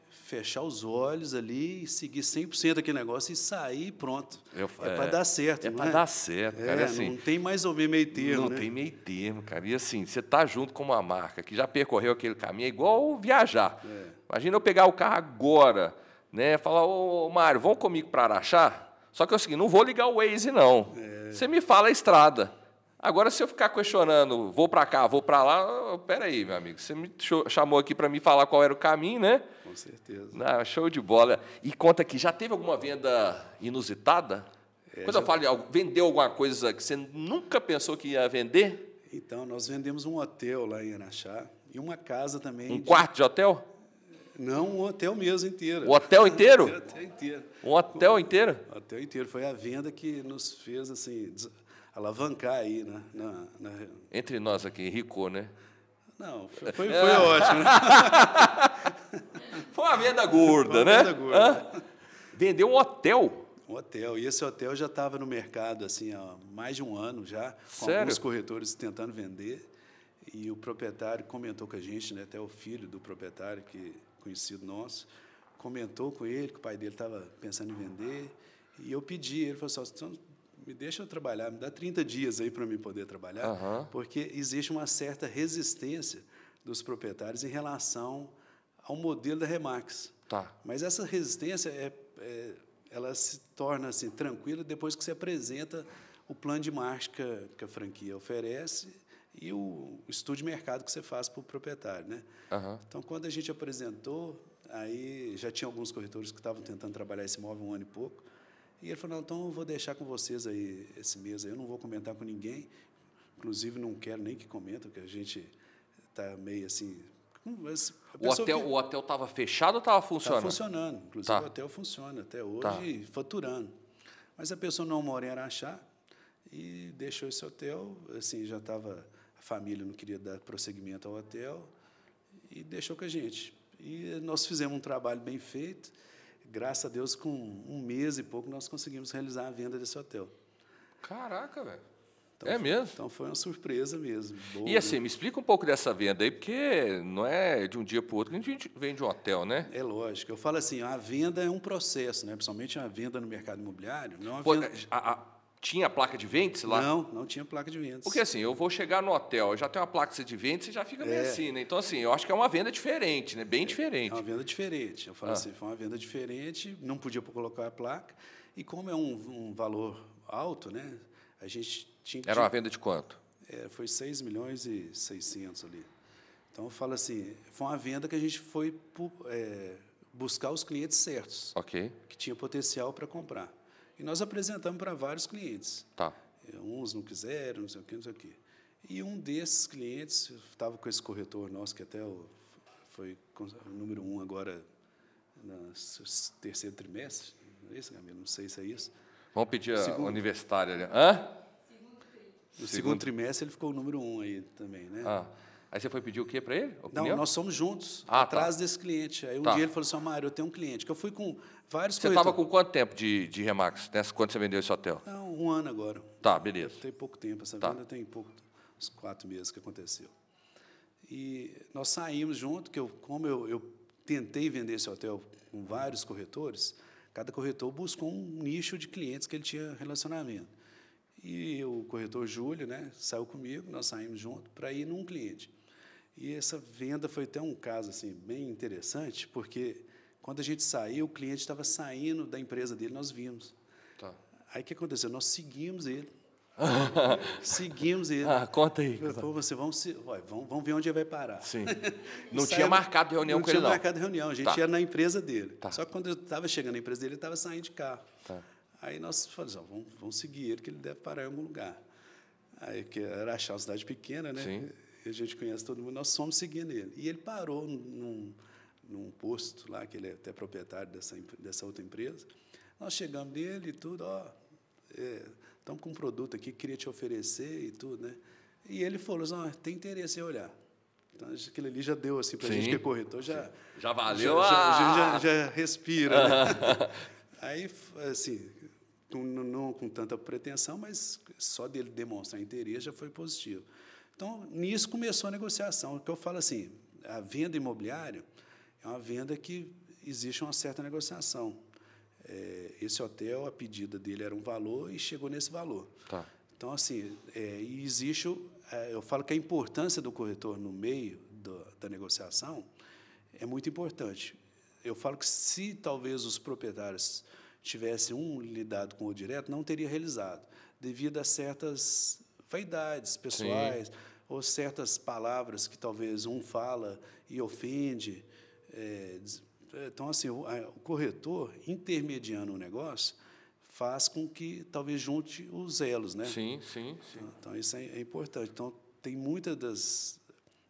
S2: fechar os olhos ali e seguir 100% aquele negócio e sair e pronto. Para dar certo,
S1: É
S2: não
S1: para
S2: é?
S1: dar certo, cara. Assim,
S2: não tem mais ou menos meio termo,
S1: não
S2: né?
S1: tem meio termo, cara. E assim, você está junto com uma marca que já percorreu aquele caminho, é igual viajar. Imagina eu pegar o carro agora, né? Falar, ô Mário, vamos comigo para Araxá? Só que é o seguinte, não vou ligar o Waze, não. Você me fala a estrada. Agora, se eu ficar questionando, vou para cá, vou para lá, peraí, meu amigo, você me chamou aqui para me falar qual era o caminho, né?
S2: Com certeza.
S1: Show de bola. E conta aqui, já teve alguma venda inusitada? Quando eu falo, vendeu alguma coisa que você nunca pensou que ia vender?
S2: Então, nós vendemos um hotel lá em Araxá e uma casa também.
S1: Um quarto de hotel?
S2: Não, um hotel mesmo inteiro.
S1: O hotel inteiro?
S2: O hotel inteiro.
S1: Um hotel inteiro?
S2: O hotel inteiro. Foi a venda que nos fez assim, alavancar aí.
S1: Entre nós aqui, enricou, né?
S2: Não, foi ótimo. Né?
S1: Foi uma venda gorda, né?
S2: Venda gorda.
S1: Vendeu um hotel?
S2: Um hotel. E esse hotel já estava no mercado assim, há mais de um ano já, com
S1: Sério?
S2: alguns corretores tentando vender. E o proprietário comentou com a gente, né, até o filho do proprietário, que conhecido nosso, comentou com ele que o pai dele estava pensando em vender. E eu pedi, ele falou assim, então, me deixa eu trabalhar, me dá 30 dias aí para mim poder trabalhar, porque existe uma certa resistência dos proprietários em relação ao modelo da Remax.
S1: Tá.
S2: Mas essa resistência ela se torna assim, tranquila depois que você apresenta o plano de marca que a franquia oferece e o estudo de mercado que você faz para o proprietário, né? Então, quando a gente apresentou, aí já tinha alguns corretores que estavam tentando trabalhar esse imóvel um ano e pouco, e ele falou, não, então eu vou deixar com vocês aí esse mês, aí eu não vou comentar com ninguém, inclusive não quero nem que comentem, porque a gente está meio assim...
S1: O hotel estava fechado ou estava funcionando?
S2: Está funcionando, inclusive o hotel funciona até hoje, faturando. Mas a pessoa não mora em Araxá e deixou esse hotel, assim, já estava... A família não queria dar prosseguimento ao hotel e deixou com a gente. E nós fizemos um trabalho bem feito. Graças a Deus, com um mês e pouco, nós conseguimos realizar a venda desse hotel.
S1: Caraca, velho.
S2: Então,
S1: é mesmo?
S2: Então, foi uma surpresa mesmo. Boa,
S1: e assim, me explica um pouco dessa venda aí, porque não é de um dia para o outro que a gente vende um hotel, né?
S2: É lógico. Eu falo assim, a venda é um processo, né? Principalmente a venda no mercado imobiliário. Não é uma venda...
S1: Tinha placa de vendas lá?
S2: Não tinha placa de vendas.
S1: Porque assim, eu vou chegar no hotel, já tem uma placa de vendas, você já fica meio assim, né? Então, assim, eu acho que é uma venda diferente, né? Bem diferente.
S2: É uma venda diferente. Eu falo assim, foi uma venda diferente, não podia colocar a placa. E como é um valor alto, né? A gente tinha que...
S1: Era uma venda de quanto?
S2: Foi 6 milhões e 600 ali. Então, eu falo assim, foi uma venda que a gente foi buscar os clientes certos, que tinha potencial para comprar. E nós apresentamos para vários clientes.
S1: Tá.
S2: Uns não quiseram, não sei o quê, não sei o quê. E um desses clientes, estava com esse corretor nosso, que até foi o número 1 agora, no terceiro trimestre. Não é isso, Camilo? Não sei se é isso.
S1: Vamos pedir a universitária ali. Hã?
S2: No segundo trimestre, ele ficou o número 1 aí também, né?
S1: Aí você foi pedir o quê para ele?
S2: Não, nós somos juntos, atrás desse cliente. Aí um dia ele falou assim, Mário, eu tenho um cliente, que eu fui com vários corretores. Você
S1: estava com quanto tempo de Remax, quando você vendeu esse hotel?
S2: Não, um ano agora.
S1: Tá, beleza.
S2: Tem pouco tempo, essa venda tem uns 4 meses que aconteceu. E nós saímos junto, como eu tentei vender esse hotel com vários corretores, cada corretor buscou um nicho de clientes que ele tinha relacionamento. E o corretor Júlio, né, saiu comigo, nós saímos junto para ir num cliente. E essa venda foi até um caso assim, bem interessante, porque quando a gente saiu, o cliente estava saindo da empresa dele, nós vimos.
S1: Tá.
S2: Aí o que aconteceu? Nós seguimos ele. Seguimos ele.
S1: Conta aí.
S2: Vamos ver onde ele vai parar.
S1: Sim. Não tinha marcado reunião com ele, não?
S2: Não tinha marcado reunião, a gente ia na empresa dele.
S1: Tá.
S2: Só que quando eu estava chegando na empresa dele, ele estava saindo de carro.
S1: Tá.
S2: Aí nós falamos, vamos seguir ele, que ele deve parar em algum lugar. Aí, que era achar uma cidade pequena, né?
S1: Sim.
S2: A gente conhece todo mundo, nós fomos seguindo ele. E ele parou num posto lá, que ele é até proprietário dessa outra empresa. Nós chegamos nele e tudo, estamos com um produto aqui que queria te oferecer e tudo, né? E ele falou assim, tem interesse em olhar. Então, aquilo ali já deu assim para a gente que é corretor, já
S1: valeu,
S2: já respira, né? Aí, assim, não com tanta pretensão, mas só dele demonstrar interesse já foi positivo. Então, nisso começou a negociação. O que eu falo assim, a venda imobiliária é uma venda que existe uma certa negociação. Esse hotel, a pedida dele era um valor e chegou nesse valor.
S1: Tá.
S2: Então, assim, existe... eu falo que a importância do corretor no meio da negociação é muito importante. Eu falo que se talvez os proprietários tivessem lidado com o direto, não teria realizado, devido a certas vaidades pessoais, sim, ou certas palavras que talvez um fala e ofende. Então, assim, o corretor, intermediando o negócio, faz com que talvez junte os elos, né?
S1: Sim, sim, sim.
S2: Então, isso é importante. Então, tem muitas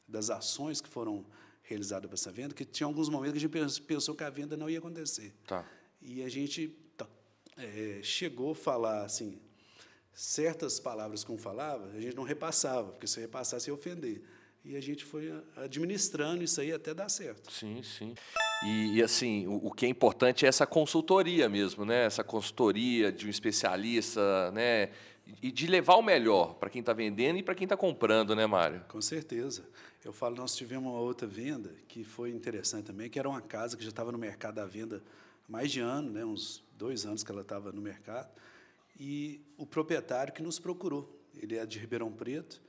S2: das ações que foram realizada para essa venda, que tinha alguns momentos que a gente pensou que a venda não ia acontecer.
S1: Tá.
S2: E a gente chegou a falar assim, certas palavras como falava, a gente não repassava, porque se repassasse ia ofender. E a gente foi administrando isso aí até dar certo.
S1: Sim, sim. E assim, o que é importante é essa consultoria mesmo, né? Essa consultoria de um especialista, né? E de levar o melhor para quem está vendendo e para quem está comprando, né, Mário?
S2: Com certeza. Eu falo, nós tivemos uma outra venda que foi interessante também, que era uma casa que já estava no mercado da venda há mais de ano, né? Uns 2 anos que ela estava no mercado. E o proprietário que nos procurou, ele é de Ribeirão Preto,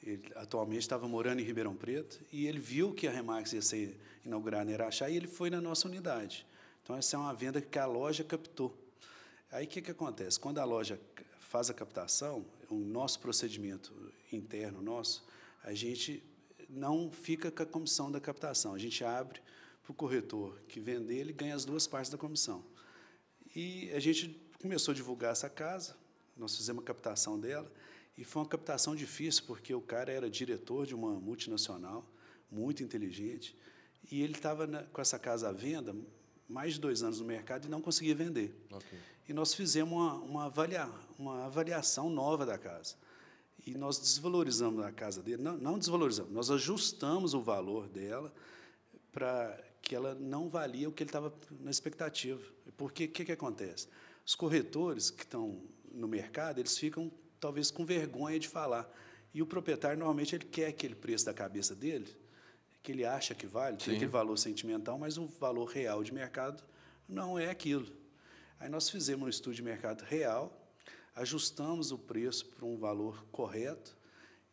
S2: ele atualmente estava morando em Ribeirão Preto, e ele viu que a Remax ia ser inaugurada em Araxá, e ele foi na nossa unidade. Então, essa é uma venda que a loja captou. Aí, o que acontece? Quando a loja faz a captação, o nosso procedimento interno nosso, a gente não fica com a comissão da captação, a gente abre para o corretor que vender, ele ganha as 2 partes da comissão. E a gente começou a divulgar essa casa, nós fizemos a captação dela, e foi uma captação difícil, porque o cara era diretor de uma multinacional, muito inteligente, e ele estava com essa casa à venda mais de 2 anos no mercado e não conseguia vender.
S1: Okay.
S2: E nós fizemos uma avaliação nova da casa. E nós desvalorizamos a casa dele, não desvalorizamos, nós ajustamos o valor dela para que ela não valia o que ele estava na expectativa. Porque o que acontece? Os corretores que estão no mercado, eles ficam talvez com vergonha de falar. E o proprietário, normalmente, ele quer aquele preço da cabeça dele, que ele acha que vale, tem aquele valor sentimental, mas o valor real de mercado não é aquilo. Aí nós fizemos um estudo de mercado real, ajustamos o preço para um valor correto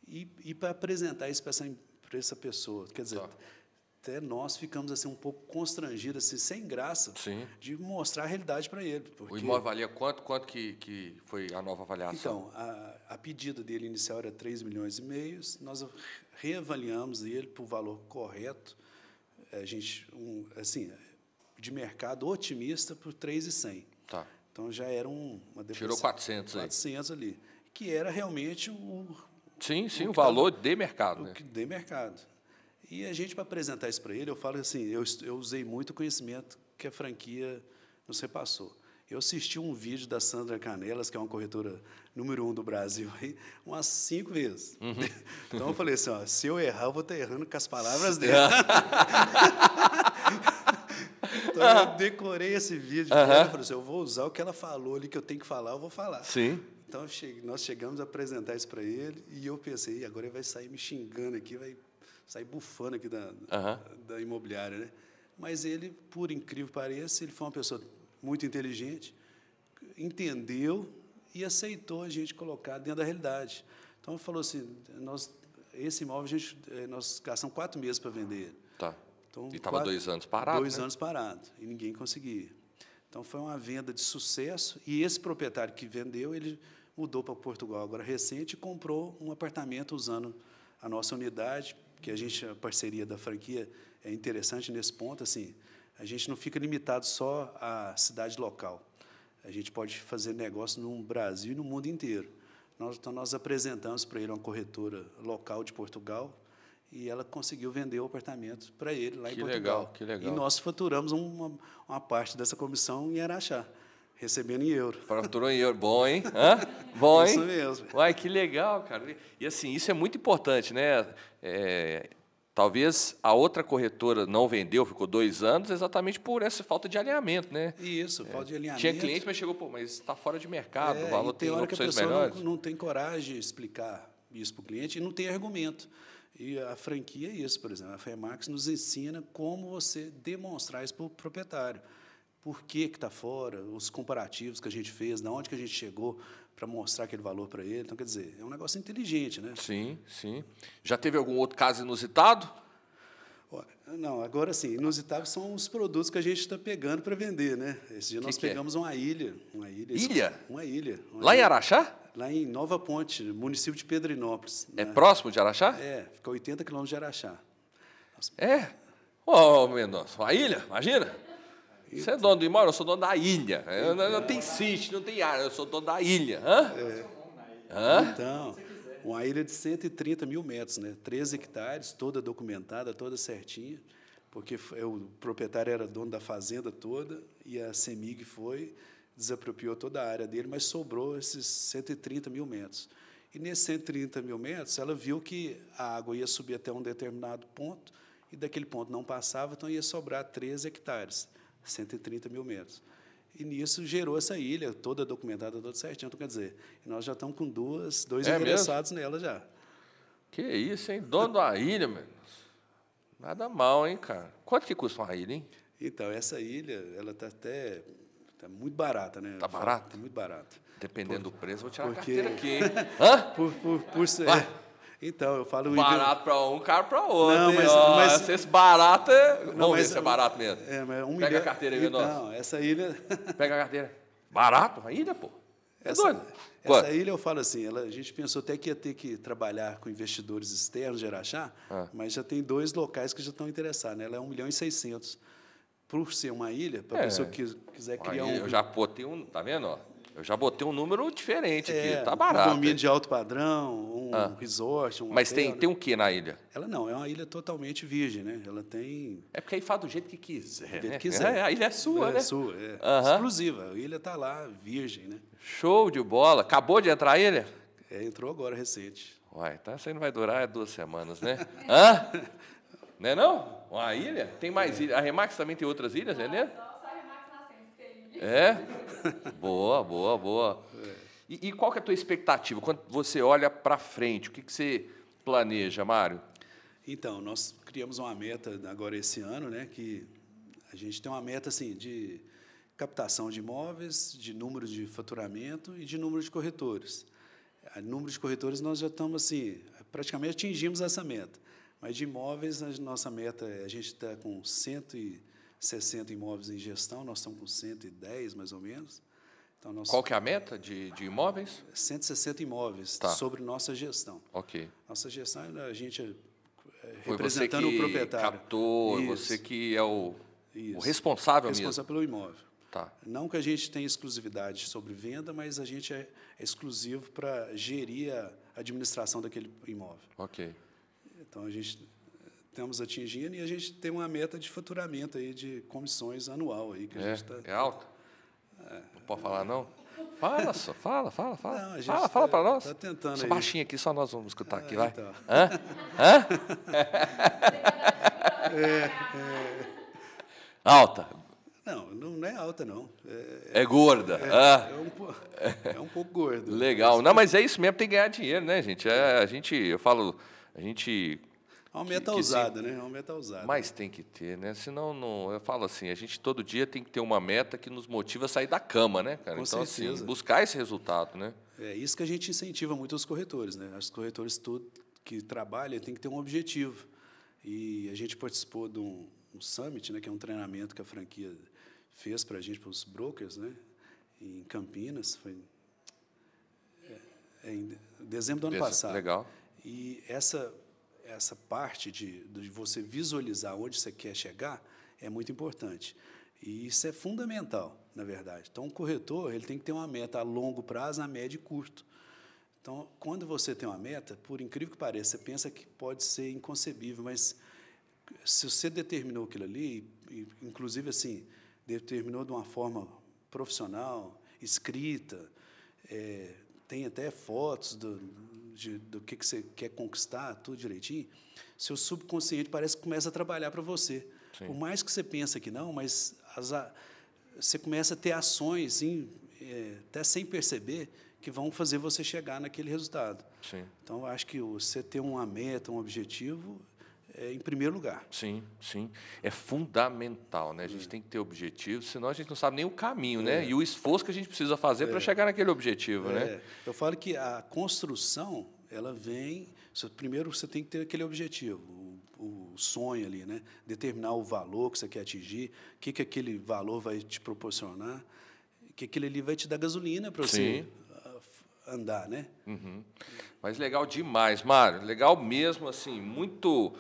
S2: e para apresentar isso para essa pessoa. Quer dizer, até nós ficamos assim, um pouco constrangidos, assim, sem graça, de mostrar a realidade para ele. Porque...
S1: O imóvel valia quanto que foi a nova avaliação?
S2: Então, a pedida dele inicial era 3,5 milhões, nós reavaliamos ele para o valor correto, a gente, assim, de mercado otimista por 3,100.
S1: Tá.
S2: Então, já era uma depressão.
S1: Tirou 400 aí.
S2: 400 ali, que era realmente o...
S1: Sim, o valor de mercado.
S2: O de mercado. E a gente, para apresentar isso para ele, eu falo assim, eu usei muito o conhecimento que a franquia nos repassou. Eu assisti um vídeo da Sandra Canelas, que é uma corretora número 1 do Brasil, aí, umas 5 vezes. Uhum. Então, eu falei assim, ó, se eu errar, eu vou estar errando com as palavras dela. Então, eu decorei esse vídeo. Eu falei assim, eu vou usar o que ela falou ali, que eu tenho que falar, eu vou falar.
S1: Sim.
S2: Então, nós chegamos a apresentar isso para ele, e eu pensei, agora ele vai sair me xingando aqui, vai sair bufando aqui da imobiliária, né? Mas ele, por incrível que pareça, ele foi uma pessoa muito inteligente, entendeu e aceitou a gente colocar dentro da realidade. Então, ele falou assim, esse imóvel, nós gastamos 4 meses para vender ele.
S1: Tá.
S2: Então,
S1: e estava 2 anos parado,
S2: 2 anos parado, e ninguém conseguia. Então, foi uma venda de sucesso, e esse proprietário que vendeu, ele mudou para Portugal agora recente e comprou um apartamento usando a nossa unidade, que a parceria da franquia é interessante nesse ponto, assim, a gente não fica limitado só à cidade local. A gente pode fazer negócio no Brasil e no mundo inteiro. Então, nós apresentamos para ele uma corretora local de Portugal e ela conseguiu vender o apartamento para ele lá em Portugal.
S1: Que legal.
S2: E nós faturamos uma parte dessa comissão em Araxá, recebendo em euro.
S1: Faturou em euro. Bom, hein? Bom, hein?
S2: Isso mesmo.
S1: Uai, que legal, cara. E, assim, isso é muito importante, né? Talvez a outra corretora não vendeu, ficou 2 anos, exatamente por essa falta de alinhamento, né?
S2: Isso, falta de alinhamento.
S1: Tinha cliente, mas chegou, mas está fora de mercado, o valor tem
S2: hora que a
S1: opções
S2: pessoa
S1: melhores.
S2: não tem coragem de explicar isso para o cliente e não tem argumento. E a franquia é isso, por exemplo. A Remax nos ensina como você demonstrar isso para o proprietário. Por que está fora, os comparativos que a gente fez, de onde que a gente chegou para mostrar aquele valor para ele. Então, quer dizer, é um negócio inteligente, né?
S1: Sim, sim. Já teve algum outro caso inusitado?
S2: Não, agora sim, inusitados são os produtos que a gente está pegando para vender, né? Esse dia nós pegamos uma ilha.
S1: Ilha?
S2: Uma ilha.
S1: Lá em Araxá?
S2: Lá em Nova Ponte, município de Pedrinópolis.
S1: É próximo de Araxá?
S2: Fica a 80 quilômetros de Araxá.
S1: Mendonça, uma ilha, imagina. Você é dono do imóvel, eu sou dono da ilha. Não tem sítio, não tem área, eu sou dono da ilha.
S2: Então, Uma ilha de 130 mil metros, né? 13 hectares, toda documentada, toda certinha, porque o proprietário era dono da fazenda toda e a CEMIG foi, desapropriou toda a área dele, mas sobrou esses 130 mil metros. E nesses 130 mil metros, ela viu que a água ia subir até um determinado ponto e daquele ponto não passava, então ia sobrar 13 hectares, 130 mil metros. E nisso gerou essa ilha, toda documentada, toda certinha. Então, quer dizer, nós já estamos com dois interessados nela já.
S1: Que isso, hein? Dono da ilha, meu. Nada mal, hein, cara? Quanto que custa uma ilha, hein?
S2: Então, essa ilha, ela está até muito barata, né?
S1: Está barata?
S2: Está muito barata.
S1: Dependendo do preço, vou tirar a carteira aqui, hein?
S2: Por ser... Então, eu falo...
S1: Barato para um, caro para outro.
S2: Não,
S1: mas se esse barato é... Vamos ver se é barato mesmo.
S2: Mas
S1: Pega a carteira aí, nossa.
S2: Não, essa ilha...
S1: Pega a carteira. Barato? A ilha, pô. Doido.
S2: Essa ilha, eu falo assim, a gente pensou até que ia ter que trabalhar com investidores externos de Araxá, mas já tem 2 locais que já estão interessados. Né? Ela é 1.600.000. Por ser uma ilha, para a pessoa que quiser criar
S1: Eu já botei tá vendo? Ó? Eu já botei um número diferente aqui, tá
S2: um
S1: barato.
S2: condomínio de alto padrão, resort,
S1: Mas
S2: hotel,
S1: tem o que na ilha?
S2: Ela não, é uma ilha totalmente virgem, né? Ela tem...
S1: É porque aí faz do jeito que quiser,
S2: jeito
S1: né?
S2: que quiser.
S1: A ilha é sua, né?
S2: É sua, exclusiva. A ilha está lá, virgem, né?
S1: Show de bola. Acabou de entrar a ilha?
S2: Entrou agora, recente.
S1: Uai, então isso aí não vai durar 2 semanas, né? Hã? Não é não? Uma ilha? Tem mais ilha. A Remax também tem outras ilhas, né?
S4: Só a Remax Nascentes tem ilha.
S1: É? Boa. E qual que é a tua expectativa? Quando você olha para frente, o que você planeja, Mário?
S2: Então, nós criamos uma meta agora esse ano, né? Que a gente tem uma meta assim, de captação de imóveis, de número de faturamento e de número de corretores. A número de corretores nós já estamos assim, praticamente atingimos essa meta. Mas de imóveis, a nossa meta a gente está com 160 imóveis em gestão, nós estamos com 110, mais ou menos. Então,
S1: qual que é a meta de imóveis?
S2: 160 imóveis sobre nossa gestão.
S1: Ok.
S2: Nossa gestão, a gente
S1: foi
S2: representando
S1: você que
S2: o proprietário.
S1: Captou, você que é o responsável mesmo.
S2: Responsável pelo imóvel.
S1: Tá.
S2: Não que a gente tenha exclusividade sobre venda, mas a gente é exclusivo para gerir a administração daquele imóvel.
S1: Ok.
S2: Então, a gente estamos atingindo e a gente tem uma meta de faturamento aí de comissões anual aí que a gente
S1: é alta? Não pode falar não? Fala só, fala.
S2: Não, a gente
S1: fala para nós.
S2: Está tentando
S1: só
S2: aí.
S1: baixinho aqui, só nós vamos escutar aqui, vai.
S2: Então.
S1: Hã? Alta?
S2: Não é alta, não.
S1: É gorda.
S2: É um pouco gordo.
S1: Legal. Não, mas é isso mesmo, tem que ganhar dinheiro, né, gente? Eu falo, a gente...
S2: É uma meta ousada, né? É uma meta ousada.
S1: Mas tem que ter, né? Senão, não, eu falo assim, a gente todo dia tem que ter uma meta que nos motiva a sair da cama, né, cara?
S2: Com
S1: então,
S2: certeza.
S1: assim, buscar esse resultado, né?
S2: É isso que a gente incentiva muito os corretores, né? Os corretores que trabalham têm que ter um objetivo. E a gente participou de um summit, né, que é um treinamento que a franquia fez para a gente, para os brokers, né, em Campinas, foi em dezembro do ano passado.
S1: Legal.
S2: E essa parte de você visualizar onde você quer chegar é muito importante. E isso é fundamental, na verdade. Então, o corretor ele tem que ter uma meta a longo prazo, a médio e curto. Então, quando você tem uma meta, por incrível que pareça, você pensa que pode ser inconcebível, mas se você determinou aquilo ali, inclusive assim, determinou de uma forma profissional, escrita, tem até fotos do que você quer conquistar, tudo direitinho, seu subconsciente parece que começa a trabalhar para você. Sim. Por mais que você pense que não, mas você começa a ter ações, até sem perceber, que vão fazer você chegar naquele resultado.
S1: Sim.
S2: Então, eu acho que você ter uma meta, um objetivo, em primeiro lugar.
S1: Sim. É fundamental, né? A gente tem que ter objetivo, senão a gente não sabe nem o caminho, né? E o esforço que a gente precisa fazer para chegar naquele objetivo, né?
S2: Eu falo que a construção, ela vem... Primeiro, você tem que ter aquele objetivo, o sonho ali, né? Determinar o valor que você quer atingir, o que aquele valor vai te proporcionar, que aquele ali vai te dar gasolina para você andar, né?
S1: Uhum. Mas legal demais, Mário. Legal mesmo, assim, muito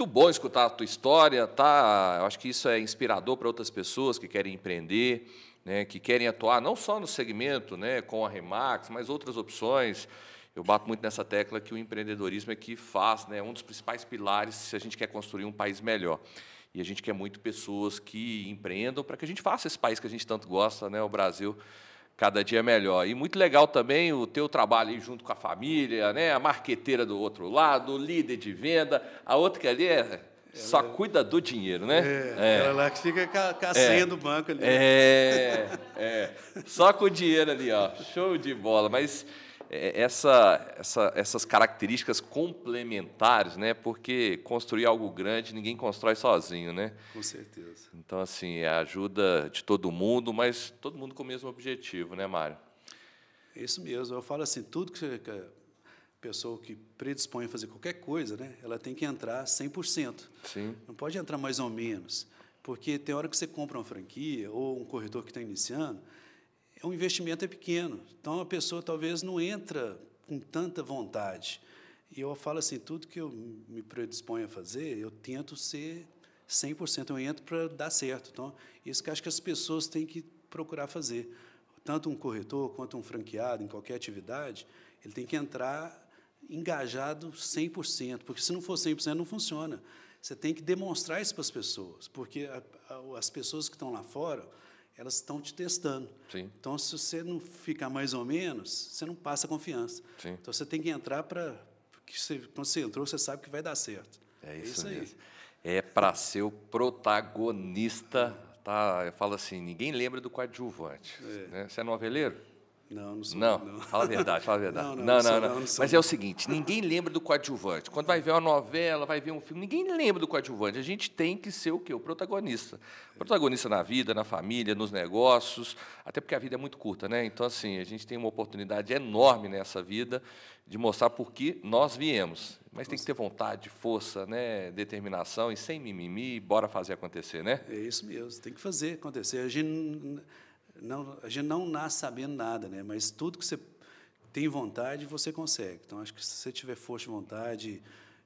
S1: bom escutar a tua história, tá? Eu acho que isso é inspirador para outras pessoas que querem empreender, né? Que querem atuar não só no segmento, né? Com a Remax, mas outras opções. eu bato muito nessa tecla que o empreendedorismo é que faz, né, um dos principais pilares se a gente quer construir um país melhor. E a gente quer muito pessoas que empreendam para que a gente faça esse país que a gente tanto gosta, né, o Brasil, cada dia melhor. E muito legal também o teu trabalho aí junto com a família, né, a marqueteira do outro lado, o líder de venda, a outra que ali só cuida do dinheiro, né?
S2: Ela lá que fica com a senha do banco ali.
S1: Só com o dinheiro ali, ó. Show de bola. Mas essas características complementares, né? Porque construir algo grande ninguém constrói sozinho, né?
S2: Com certeza.
S1: Então, assim, é a ajuda de todo mundo, mas todo mundo com o mesmo objetivo, né, Mário?
S2: É isso mesmo. Eu falo assim, tudo que a pessoa que predispõe a fazer qualquer coisa, né? Ela tem que entrar 100%.
S1: Sim.
S2: Não pode entrar mais ou menos, porque tem hora que você compra uma franquia ou um corretor que está iniciando, o investimento é pequeno, então a pessoa talvez não entra com tanta vontade. E eu falo assim, tudo que eu me predisponho a fazer, eu tento ser 100%, eu entro para dar certo. Então, isso que eu acho que as pessoas têm que procurar fazer. Tanto um corretor quanto um franqueado, em qualquer atividade, ele tem que entrar engajado 100%, porque se não for 100% não funciona. Você tem que demonstrar isso para as pessoas, porque as pessoas que estão lá fora, elas estão te testando.
S1: Sim.
S2: Então, se você não ficar mais ou menos, você não passa confiança.
S1: Sim.
S2: Então, você tem que entrar para... Quando você entrou, você sabe que vai dar certo.
S1: É isso
S2: aí.
S1: mesmo. É para ser o protagonista. Tá? Eu falo assim, ninguém lembra do coadjuvante. Né? Você é noveleiro?
S2: Não sou.
S1: Não, fala a verdade, fala a verdade.
S2: Não sou.
S1: Mas é o seguinte, ninguém lembra do coadjuvante. Quando vai ver uma novela, vai ver um filme, ninguém lembra do coadjuvante. A gente tem que ser o quê? O protagonista. O protagonista na vida, na família, nos negócios, até porque a vida é muito curta, né? Então, assim, a gente tem uma oportunidade enorme nessa vida de mostrar por que nós viemos. Mas tem que ter vontade, força, né? Determinação e sem mimimi, bora fazer acontecer, né?
S2: É isso mesmo, tem que fazer acontecer. A gente não nasce sabendo nada, né? Mas tudo que você tem vontade, você consegue. Então, acho que se você tiver força de vontade,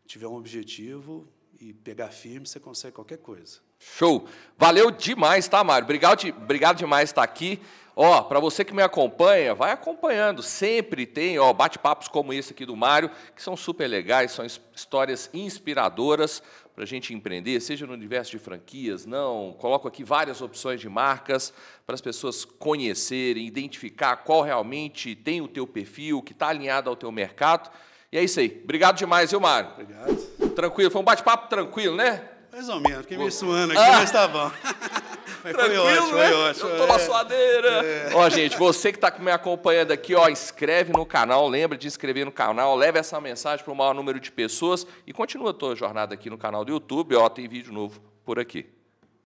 S2: tiver um objetivo e pegar firme, você consegue qualquer coisa.
S1: Show! Valeu demais, tá, Mário? Obrigado demais por estar aqui. Ó, para você que me acompanha, vai acompanhando. Sempre tem, ó, bate-papos como esse aqui do Mário, que são super legais, são histórias inspiradoras para a gente empreender, seja no universo de franquias, não. Coloco aqui várias opções de marcas para as pessoas conhecerem, identificar qual realmente tem o teu perfil, que está alinhado ao teu mercado. E é isso aí. Obrigado demais, viu, Mário?
S2: Obrigado.
S1: Tranquilo, foi um bate-papo tranquilo, né?
S2: Mais ou menos, fiquei meio suando aqui, mas tá bom. Mas
S1: tranquilo,
S2: foi ótimo.
S1: Eu tô na suadeira. Ó, gente, você que está me acompanhando aqui, ó, inscreve no canal, lembra de inscrever no canal, leva essa mensagem para o maior número de pessoas e continua a tua jornada aqui no canal do YouTube, ó, tem vídeo novo por aqui.